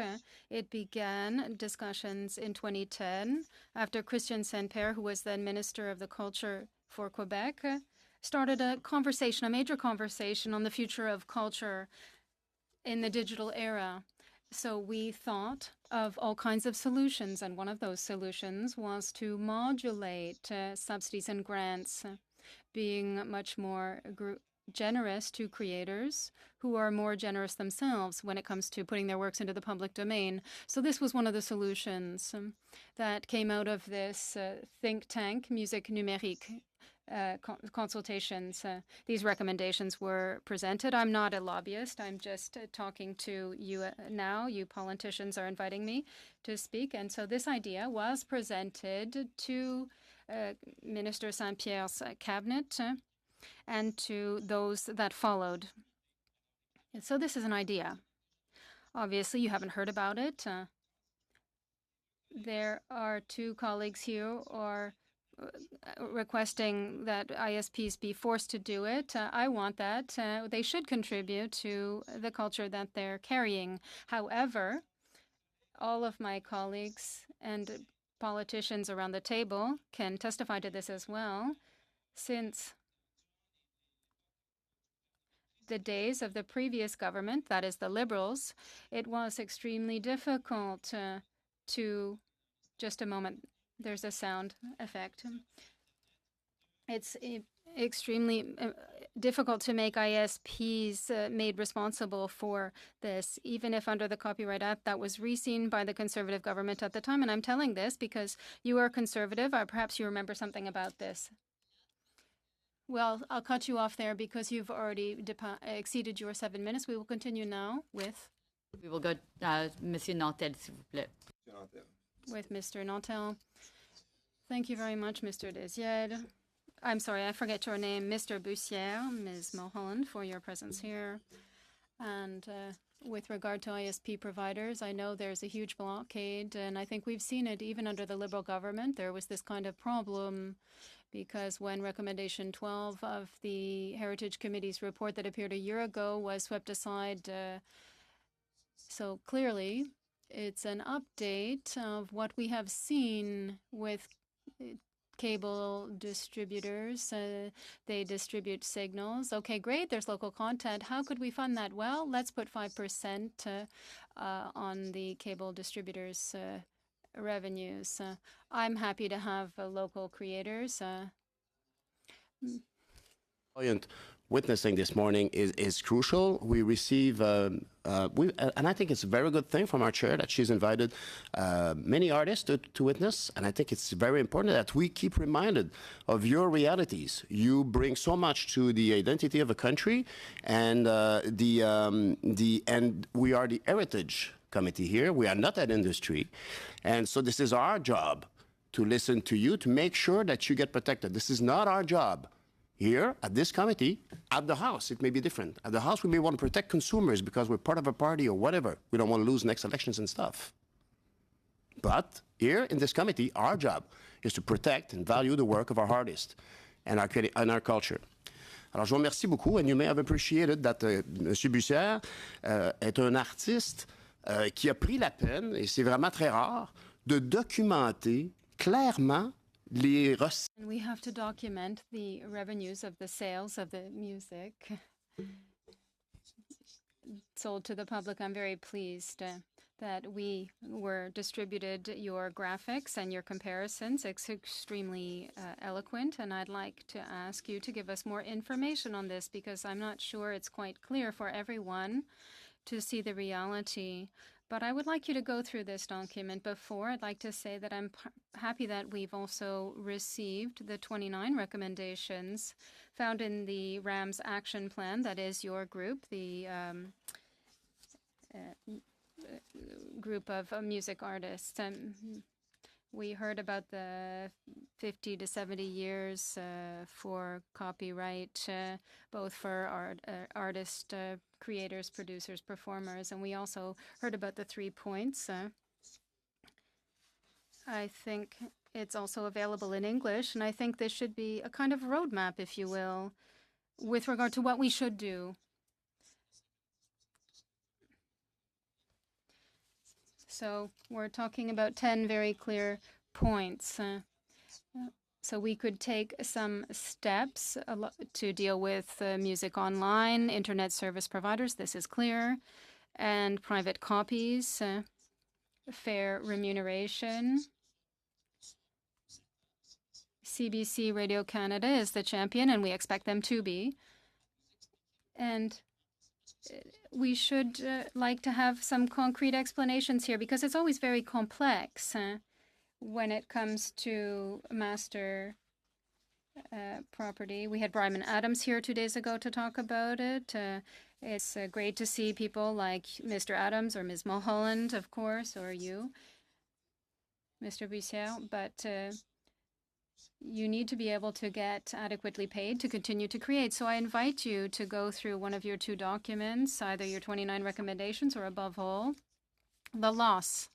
It began discussions in 2010 after Christian Saint-Père, who was then Minister of the Culture for Quebec, started a major conversation on the future of culture in the digital era. So we thought of all kinds of solutions, and one of those solutions was to modulate subsidies and grants, being much more generous to creators who are more generous themselves when it comes to putting their works into the public domain. So this was one of the solutions that came out of this think tank, Musique Numérique, consultations. These recommendations were presented. I'm not a lobbyist. I'm just talking to you now. You politicians are inviting me to speak. And so this idea was presented to Minister Saint-Pierre's cabinet and to those that followed. And so this is an idea. Obviously, you haven't heard about it. There are two colleagues here who are requesting that ISPs be forced to do it. I want that. They should contribute to the culture that they're carrying. However, all of my colleagues and politicians around the table can testify to this as well. Since the days of the previous government, that is the Liberals, it was extremely difficult to, just a moment, there's a sound effect. It's extremely difficult to make ISPs made responsible for this, even if under the Copyright Act that was reseen by the Conservative government at the time. And I'm telling this because you are Conservative, or perhaps you remember something about this. Well, I'll cut you off there because you've already exceeded your 7 minutes. We will continue now with We will go, Monsieur Nantel, s'il vous plaît. With Mr. Nantel. Thank you very much, Mr. Desiel. I'm sorry, I forget your name, Mr. Bussière, Ms. Mulholland, for your presence here. And with regard to ISP providers, I know there's a huge blockade, and I think we've seen it even under the Liberal government. There was this kind of problem because when Recommendation 12 of the Heritage Committee's report that appeared a year ago was swept aside, so clearly it's an update of what we have seen with cable distributors. They distribute signals. Okay, great. There's local content. How could we fund that? Well, let's put 5% on the cable distributors' revenues. I'm happy to have local creators. Witnessing this morning is crucial. We receive, and I think it's a very good thing from our chair that she's invited many artists to witness. And I think it's very important that we keep reminded of your realities. You bring so much to the identity of a country, and and we are the Heritage Committee here. We are not an industry, and so this is our job to listen to you to make sure that you get protected. This is not our job. Here, at this committee, at the House, it may be different. At the House, we may want to protect consumers because we're part of a party or whatever. We don't want to lose next elections and stuff. But here, in this committee, our job is to protect and value the work of our artists and our culture. Alors, je vous remercie beaucoup, and you may have appreciated that M. Bussière est un artiste qui a pris la peine, et c'est vraiment très rare, de documenter clairement les recettes. And we have to document the revenues of the sales of the music sold to the public. I'm very pleased that we were distributed your graphics and your comparisons. It's extremely eloquent, and I'd like to ask you to give us more information on this because I'm not sure it's quite clear for everyone to see the reality. But I would like you to go through this document. Before, I'd like to say that I'm happy that we've also received the 29 recommendations found in the RAMS action plan. That is your group, the group of music artists. We heard about the 50 to 70 years for copyright, both for artists, creators, producers, performers, and we also heard about the 3 points. I think it's also available in English, and I think this should be a kind of roadmap, if you will, with regard to what we should do. So we're talking about 10 very clear points. So we could take some steps to deal with music online, internet service providers, this is clear, and private copies, fair remuneration. CBC Radio Canada is the champion, and we expect them to be. And we should like to have some concrete explanations here because it's always very complex when it comes to master property. We had Bryman Adams here 2 days ago to talk about it. It's great to see people like Mr. Adams or Ms. Mulholland, of course, or you, Mr. Bussière, but you need to be able to get adequately paid to continue to create. So I invite you to go through one of your 2 documents, either your 29 recommendations or above all, the loss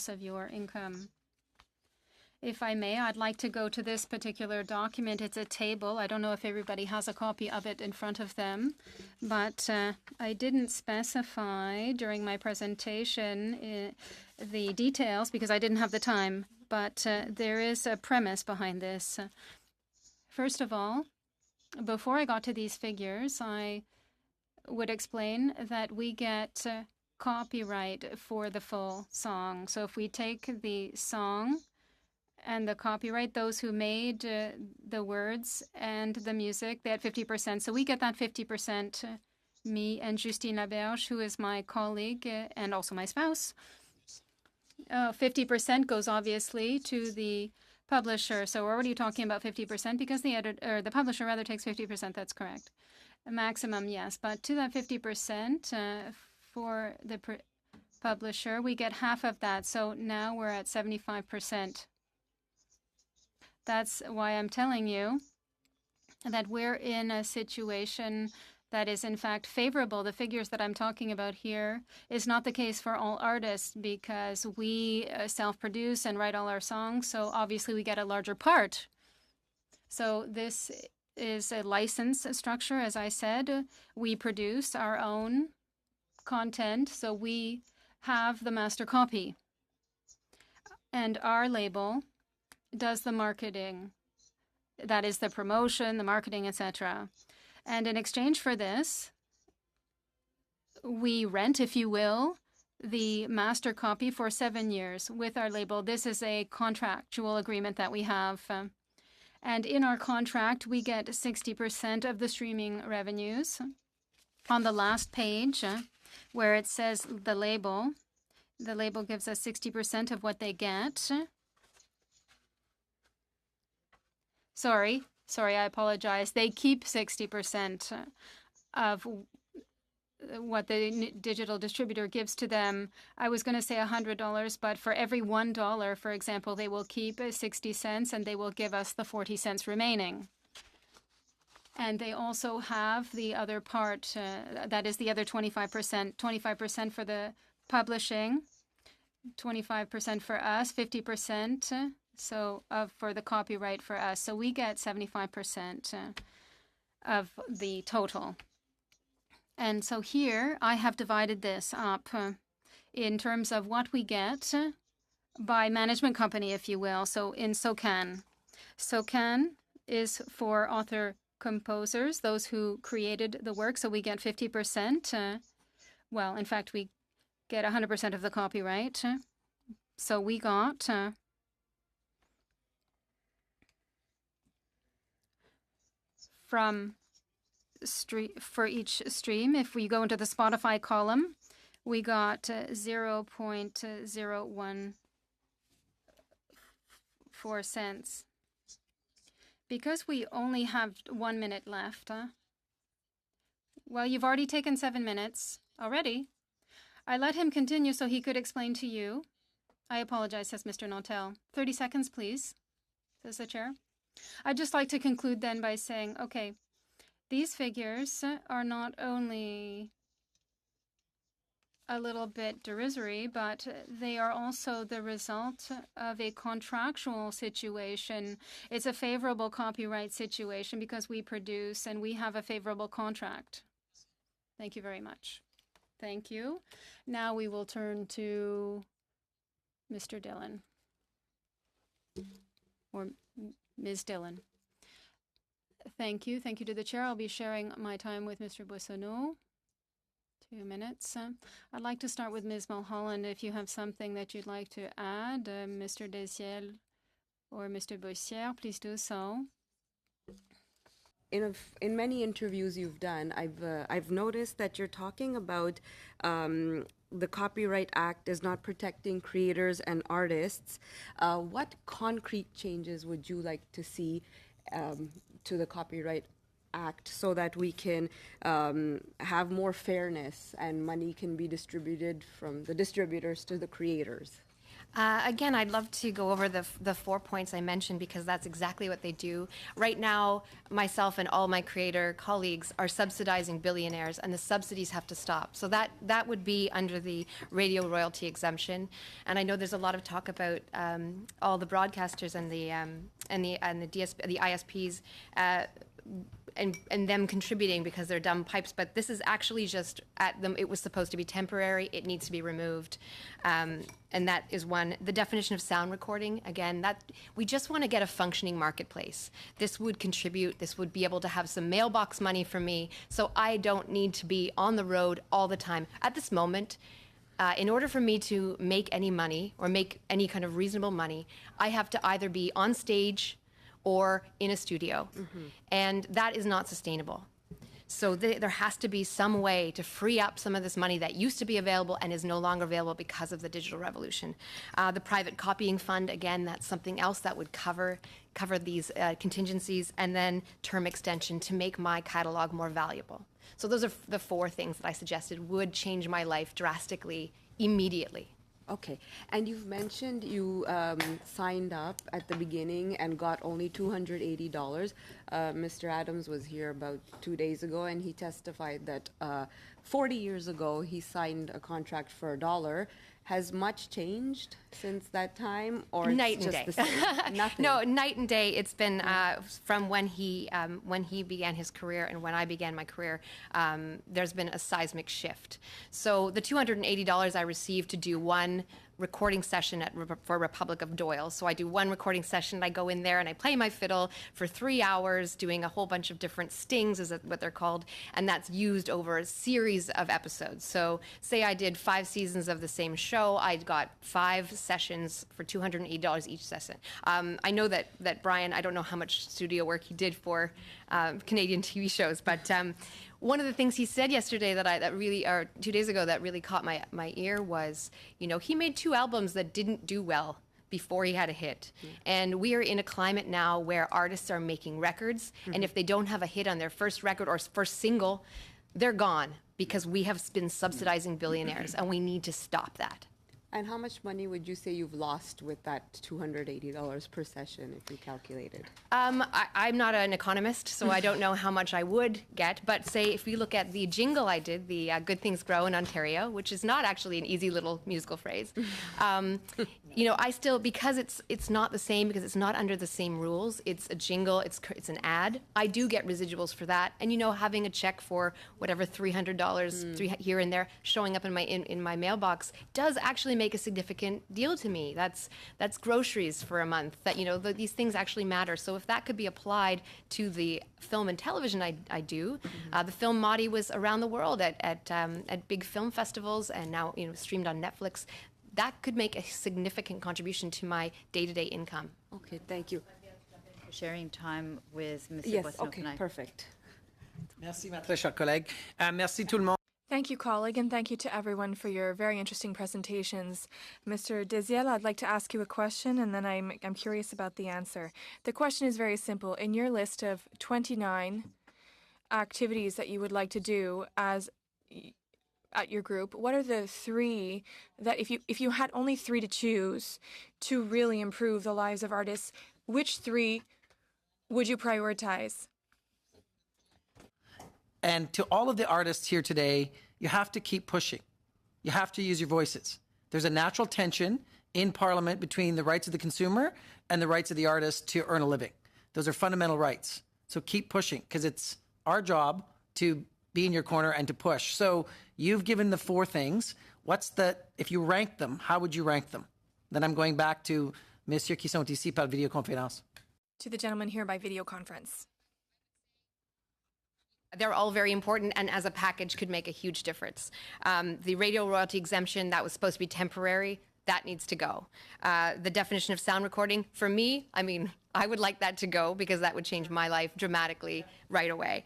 of your income. If I may, I'd like to go to this particular document. It's a table. I don't know if everybody has a copy of it in front of them, but I didn't specify during my presentation the details because I didn't have the time. But there is a premise behind this. First of all, before I got to these figures, I would explain that we get copyright for the full song. So if we take the song and the copyright, those who made the words and the music, they had 50%. So we get that 50%, me and Justine Laberge, who is my colleague and also my spouse. 50% goes obviously to the publisher. So we're already talking about 50% because the publisher rather takes 50%. That's correct. A maximum, yes, but to that 50% for the publisher, we get half of that. So now we're at 75%. That's why I'm telling you that we're in a situation that is in fact favorable. The figures that I'm talking about here is not the case for all artists because we self-produce and write all our songs, so obviously we get a larger part. So this is a license structure, as I said. We produce our own content, so we have the master copy. And our label does the marketing. That is the promotion, the marketing, etc. And in exchange for this, we rent, if you will, the master copy for 7 years with our label. This is a contractual agreement that we have. And in our contract, we get 60% of the streaming revenues. On the last page, where it says the label gives us 60% of what they get. Sorry, I apologize. They keep 60% of what the digital distributor gives to them. I was going to say $100, but for every $1, for example, they will keep 60 cents and they will give us the 40 cents remaining. And they also have the other part, that is the other 25%, 25% for the publishing, 25% for us, 50%. So for the copyright for us. So we get 75% of the total. And so here I have divided this up in terms of what we get by management company, if you will. So in SOCAN. SOCAN is for author composers, those who created the work. So we get 50%. Well, in fact, we get 100% of the copyright. So we got... for each stream, if we go into the Spotify column, we got 0.014 cents. Because we only have 1 minute left, well, you've already taken 7 minutes already. I let him continue so he could explain to you. I apologize, says Mr. Nantel. 30 seconds, please, says the chair. I'd just like to conclude then by saying, okay, these figures are not only a little bit derisory, but they are also the result of a contractual situation. It's a favorable copyright situation because we produce and we have a favorable contract. Thank you very much. Thank you. Now we will turn to Mr. Dillon. Or Ms. Dillon. Thank you. Thank you to the chair. I'll be sharing my time with Mr. Boissonneau. 2 minutes. I'd like to start with Ms. Mulholland. If you have something that you'd like to add, Mr. Desiel or Mr. Boissière, please do so. In many interviews you've done, I've noticed that you're talking about the Copyright Act is not protecting creators and artists. What concrete changes would you like to see to the Copyright Act so that we can have more fairness and money can be distributed from the distributors to the creators? Again, I'd love to go over the 4 points I mentioned because that's exactly what they do. Right now, myself and all my creator colleagues are subsidizing billionaires, and the subsidies have to stop. So that would be under the radio royalty exemption. And I know there's a lot of talk about all the broadcasters and the ISPs. And them contributing because they're dumb pipes, but this is actually just at them. It was supposed to be temporary. It needs to be removed, and that is one. The definition of sound recording, again, that we just want to get a functioning marketplace. This would contribute. This would be able to have some mailbox money for me, so I don't need to be on the road all the time. At this moment, in order for me to make any money or make any kind of reasonable money, I have to either be on stage or in a studio. Mm-hmm. And that is not sustainable. So there has to be some way to free up some of this money that used to be available and is no longer available because of the digital revolution. The private copying fund, again, that's something else that would cover these contingencies, and then term extension to make my catalog more valuable. So those are the 4 things that I suggested would change my life drastically immediately. Okay. And you've mentioned you signed up at the beginning and got only $280. Mr. Adams was here about 2 days ago, and he testified that 40 years ago he signed a contract for $1. Has much changed since that time, or Night it's and just day. the same? Nothing. No, night and day. It's been from when he began his career and when I began my career. There's been a seismic shift. So the $280 I received to do one recording session for Republic of Doyle. So I do one recording session. I go in there and I play my fiddle for 3 hours, doing a whole bunch of different stings, is what they're called, and that's used over a series of episodes. So say I did 5 seasons of the same show, I got 5 sessions for $280 each session. I know that Brian, I don't know how much studio work he did for Canadian TV shows, but one of the things he said yesterday or 2 days ago that really caught my ear was, he made 2 albums that didn't do well before he had a hit. And we are in a climate now where artists are making records, and if they don't have a hit on their first record or first single, they're gone because we have been subsidizing billionaires, and we need to stop that. And how much money would you say you've lost with that $280 per session, if you calculated? I'm not an economist, so I don't know how much I would get. But say if we look at the jingle I did, the Good Things Grow in Ontario, which is not actually an easy little musical phrase, I still, because it's not the same, because it's not under the same rules, it's a jingle, it's an ad, I do get residuals for that. And, having a check for whatever $300 here and there showing up in my mailbox does actually make a significant deal to me. That's groceries for a month. That these things actually matter. So if that could be applied to the film and television I do, the film Madi was around the world at big film festivals and now streamed on Netflix. That could make a significant contribution to my day-to-day income. Okay, thank you. Sharing time with Mr. Yes, Boissonnaud okay, tonight. perfect. Merci, ma très chère collègue. Merci tout le monde. Thank you, colleague, and thank you to everyone for your very interesting presentations. Mr. Deziel, I'd like to ask you a question, and then I'm curious about the answer. The question is very simple. In your list of 29 activities that you would like to do at your group, what are the 3 that if you had only 3 to choose to really improve the lives of artists, which 3 would you prioritize? And to all of the artists here today, you have to keep pushing. You have to use your voices. There's a natural tension in Parliament between the rights of the consumer and the rights of the artist to earn a living. Those are fundamental rights. So keep pushing, because it's our job to be in your corner and to push. So you've given the 4 things. If you rank them, how would you rank them? Then I'm going back to messieurs qui sont ici par vidéoconférence. To the gentleman here by video conference. They're all very important, and as a package could make a huge difference. The radio royalty exemption that was supposed to be temporary, that needs to go. The definition of sound recording, for me, I would like that to go because that would change my life dramatically right away.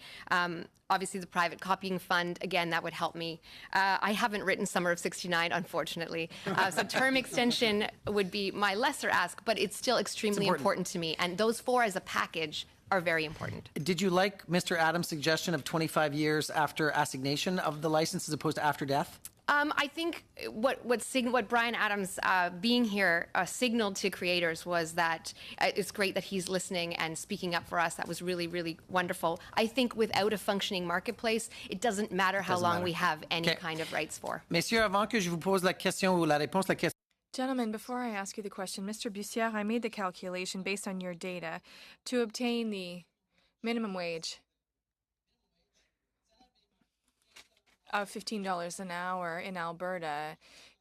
Obviously, the private copying fund, again, that would help me. I haven't written Summer of '69, unfortunately. So term extension would be my lesser ask, but it's still extremely important to me. And those 4 as a package are very important. Did you like Mr. Adams' suggestion of 25 years after assignation of the license as opposed to after death? I think what Brian Adams being here signaled to creators was that it's great that he's listening and speaking up for us. That was really, really wonderful. I think without a functioning marketplace, it doesn't matter how long we have any kind of rights for. Messieurs, avant que je vous pose la question ou la réponse, la question. Gentlemen, before I ask you the question, Mr. Bussière, I made the calculation based on your data to obtain the minimum wage of $15 an hour in Alberta.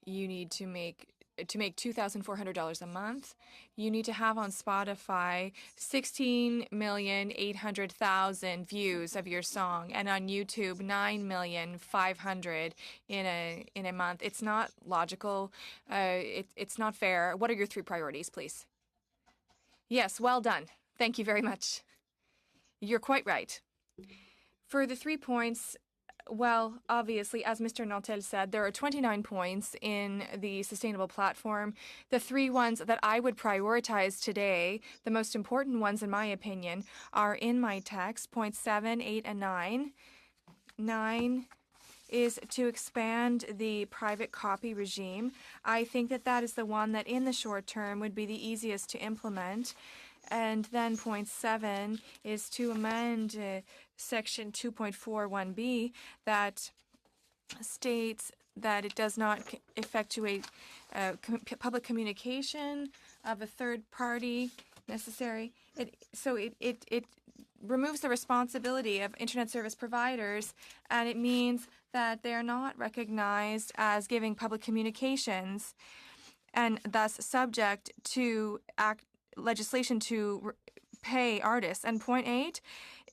You need to make $2,400 a month. You need to have on Spotify 16,800,000 views of your song, and on YouTube 9,500,000 in a month. It's not logical. It's not fair. What are your 3 priorities, please? Yes, well done. Thank you very much. You're quite right. For the 3 points, well, obviously, as Mr. Nantel said, there are 29 points in the sustainable platform. The 3 ones that I would prioritize today, the most important ones in my opinion, are in my text, points 7, 8, and 9. 9 is to expand the private copy regime. I think that that is the one that in the short term would be the easiest to implement. And then point 7 is to amend section 2.41b that states that it does not effectuate public communication of a third party necessary. It removes the responsibility of internet service providers, and it means that they are not recognized as giving public communications and thus subject to legislation to pay artists. And point 8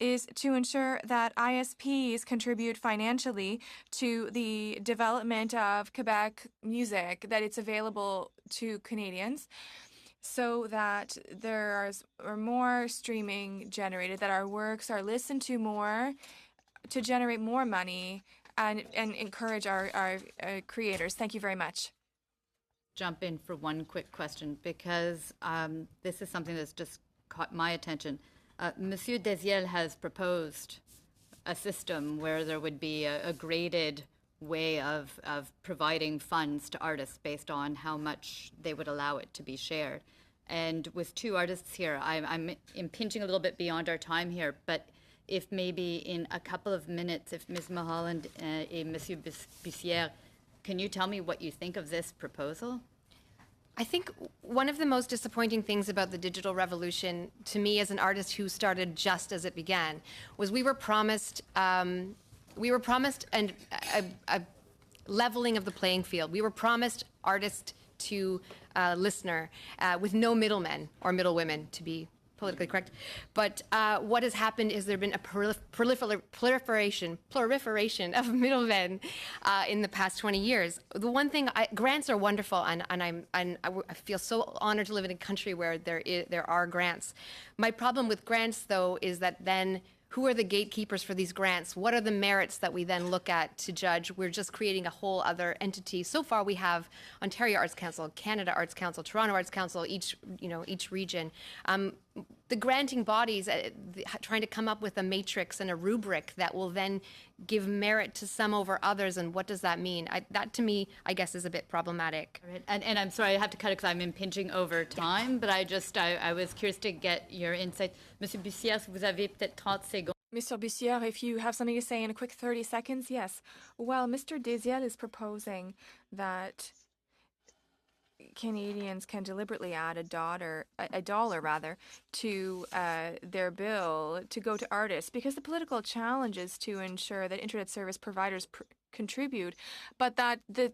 is to ensure that ISPs contribute financially to the development of Quebec music, that it's available to Canadians, so that there are more streaming generated, that our works are listened to more, to generate more money and encourage our creators. Thank you very much. Jump in for one quick question, because this is something that's just caught my attention. Monsieur Desiel has proposed a system where there would be a graded way of providing funds to artists based on how much they would allow it to be shared. And with two artists here, I'm impinging a little bit beyond our time here, but if maybe in a couple of minutes, if Ms. Mulholland and Monsieur Bussière, can you tell me what you think of this proposal? I think one of the most disappointing things about the digital revolution, to me as an artist who started just as it began, was we were promised a leveling of the playing field. We were promised artist to listener with no middlemen or middlewomen, to be politically correct. But what has happened is there has been a proliferation of middlemen in the past 20 years. The one thing, grants are wonderful, and I feel so honored to live in a country where there are grants. My problem with grants, though, is that then who are the gatekeepers for these grants? What are the merits that we then look at to judge? We're just creating a whole other entity. So far, we have Ontario Arts Council, Canada Arts Council, Toronto Arts Council, each region. The granting bodies trying to come up with a matrix and a rubric that will then give merit to some over others, and what does that mean? That, to me, I guess, is a bit problematic. Right. And I'm sorry, I have to cut it because I'm impinging over time, but I was curious to get your insight. Monsieur Bussière, vous avez peut-être 30 secondes. Mr. Bussière, if you have something to say in a quick 30 seconds, yes. Well, Mr. Desiel is proposing that Canadians can deliberately add a dollar to their bill to go to artists, because the political challenge is to ensure that internet service providers contribute, but that the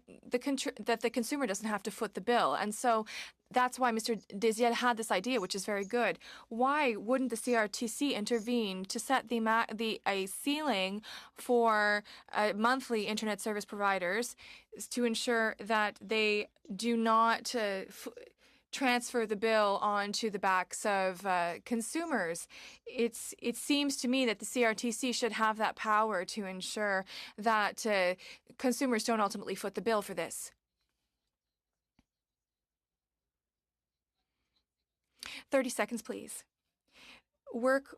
consumer doesn't have to foot the bill. And so that's why Mr. Desiel had this idea, which is very good. Why wouldn't the CRTC intervene to set a ceiling for monthly internet service providers to ensure that they do not transfer the bill onto the backs of consumers? It seems to me that the CRTC should have that power to ensure that consumers don't ultimately foot the bill for this. 30 seconds, please. Work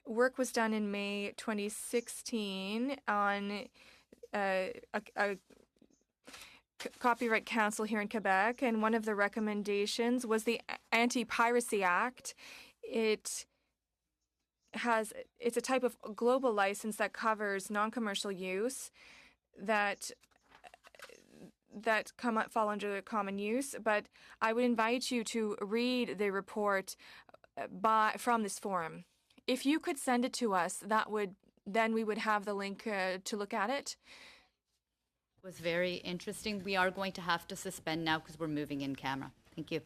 was done in May 2016 on a Copyright Council here in Quebec, and one of the recommendations was the Anti-Piracy Act. It's a type of global license that covers non-commercial use that fall under the common use, but I would invite you to read the report from this forum. If you could send it to us, then we would have the link to look at it. It was very interesting. We are going to have to suspend now because we're moving in camera. Thank you.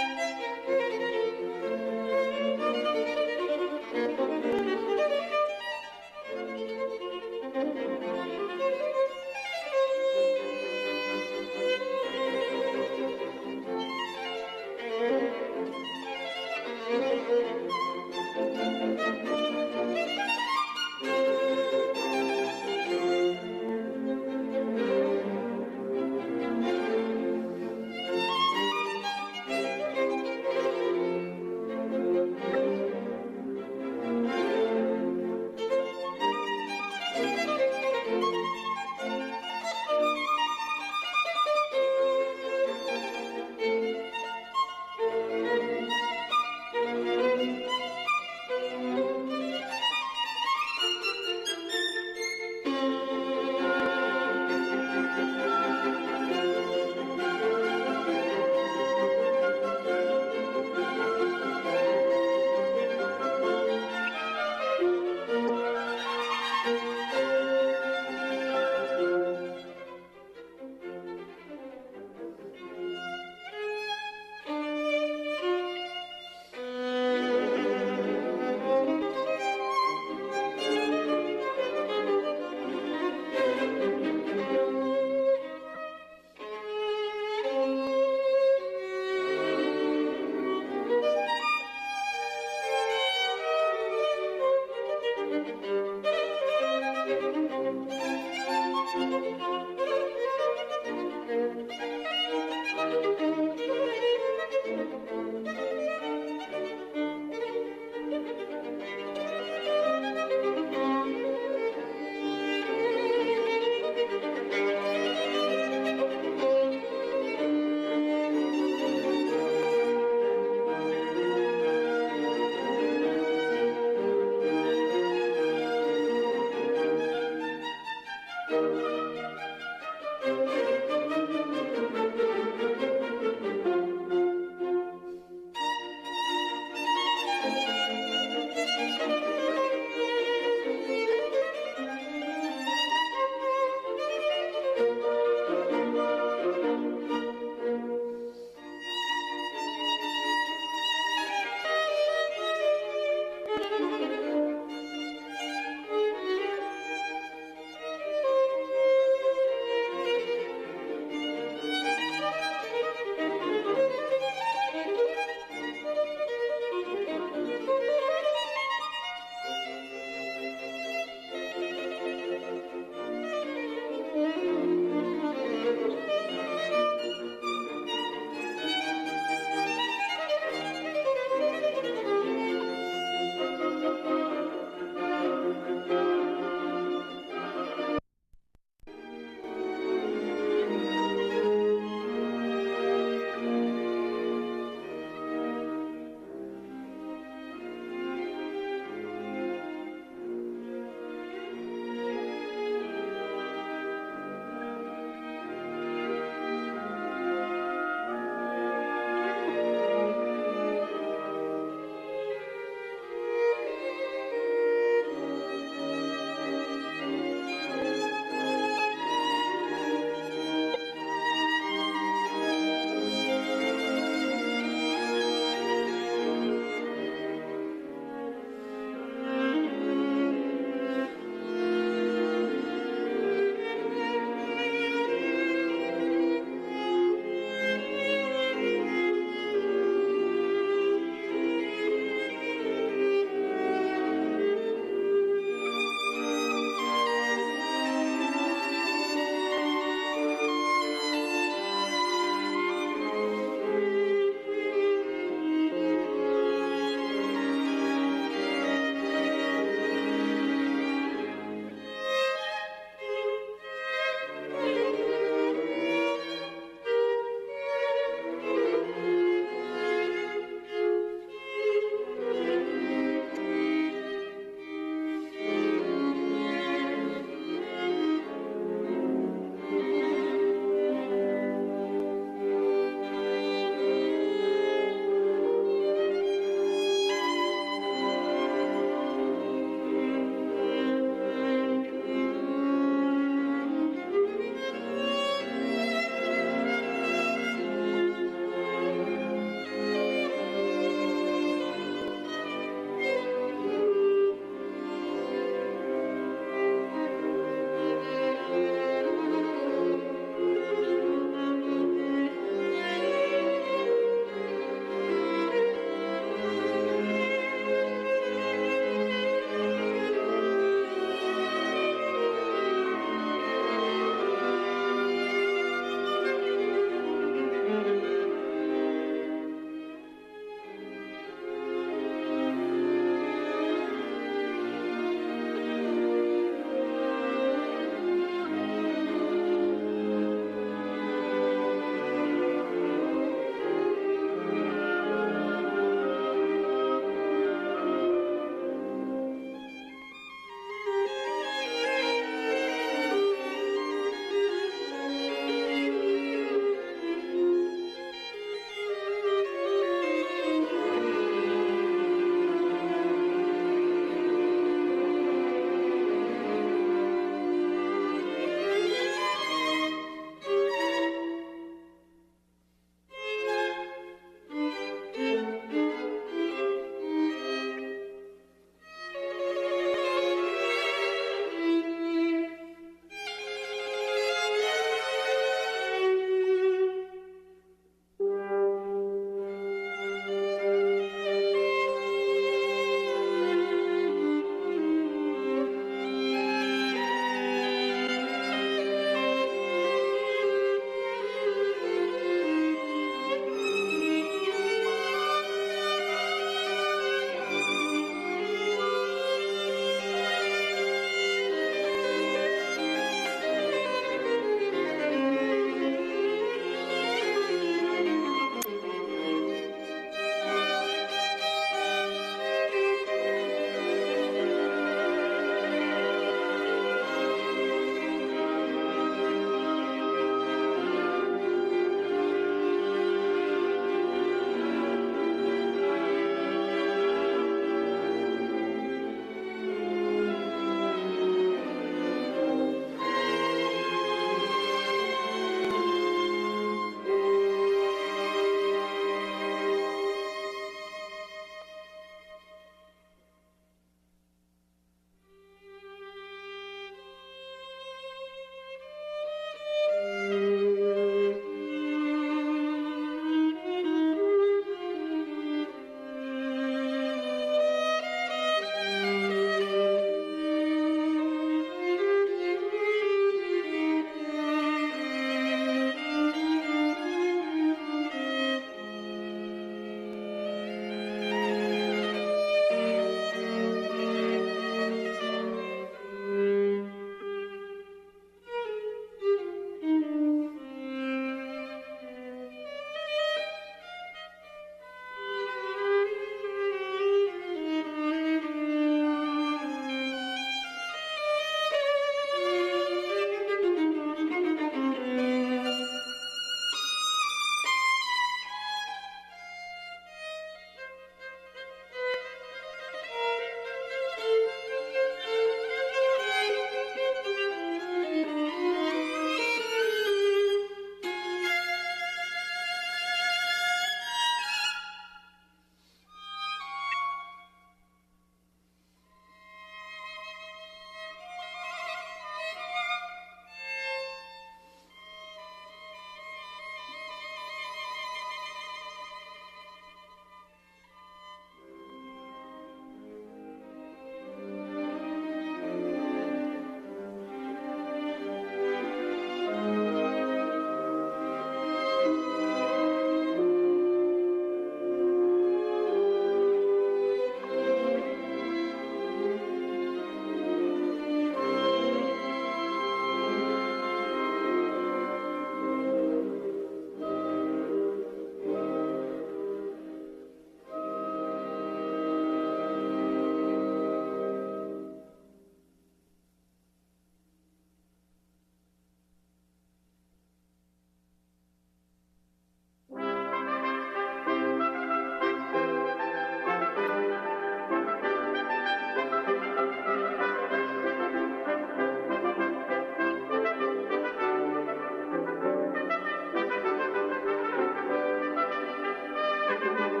you.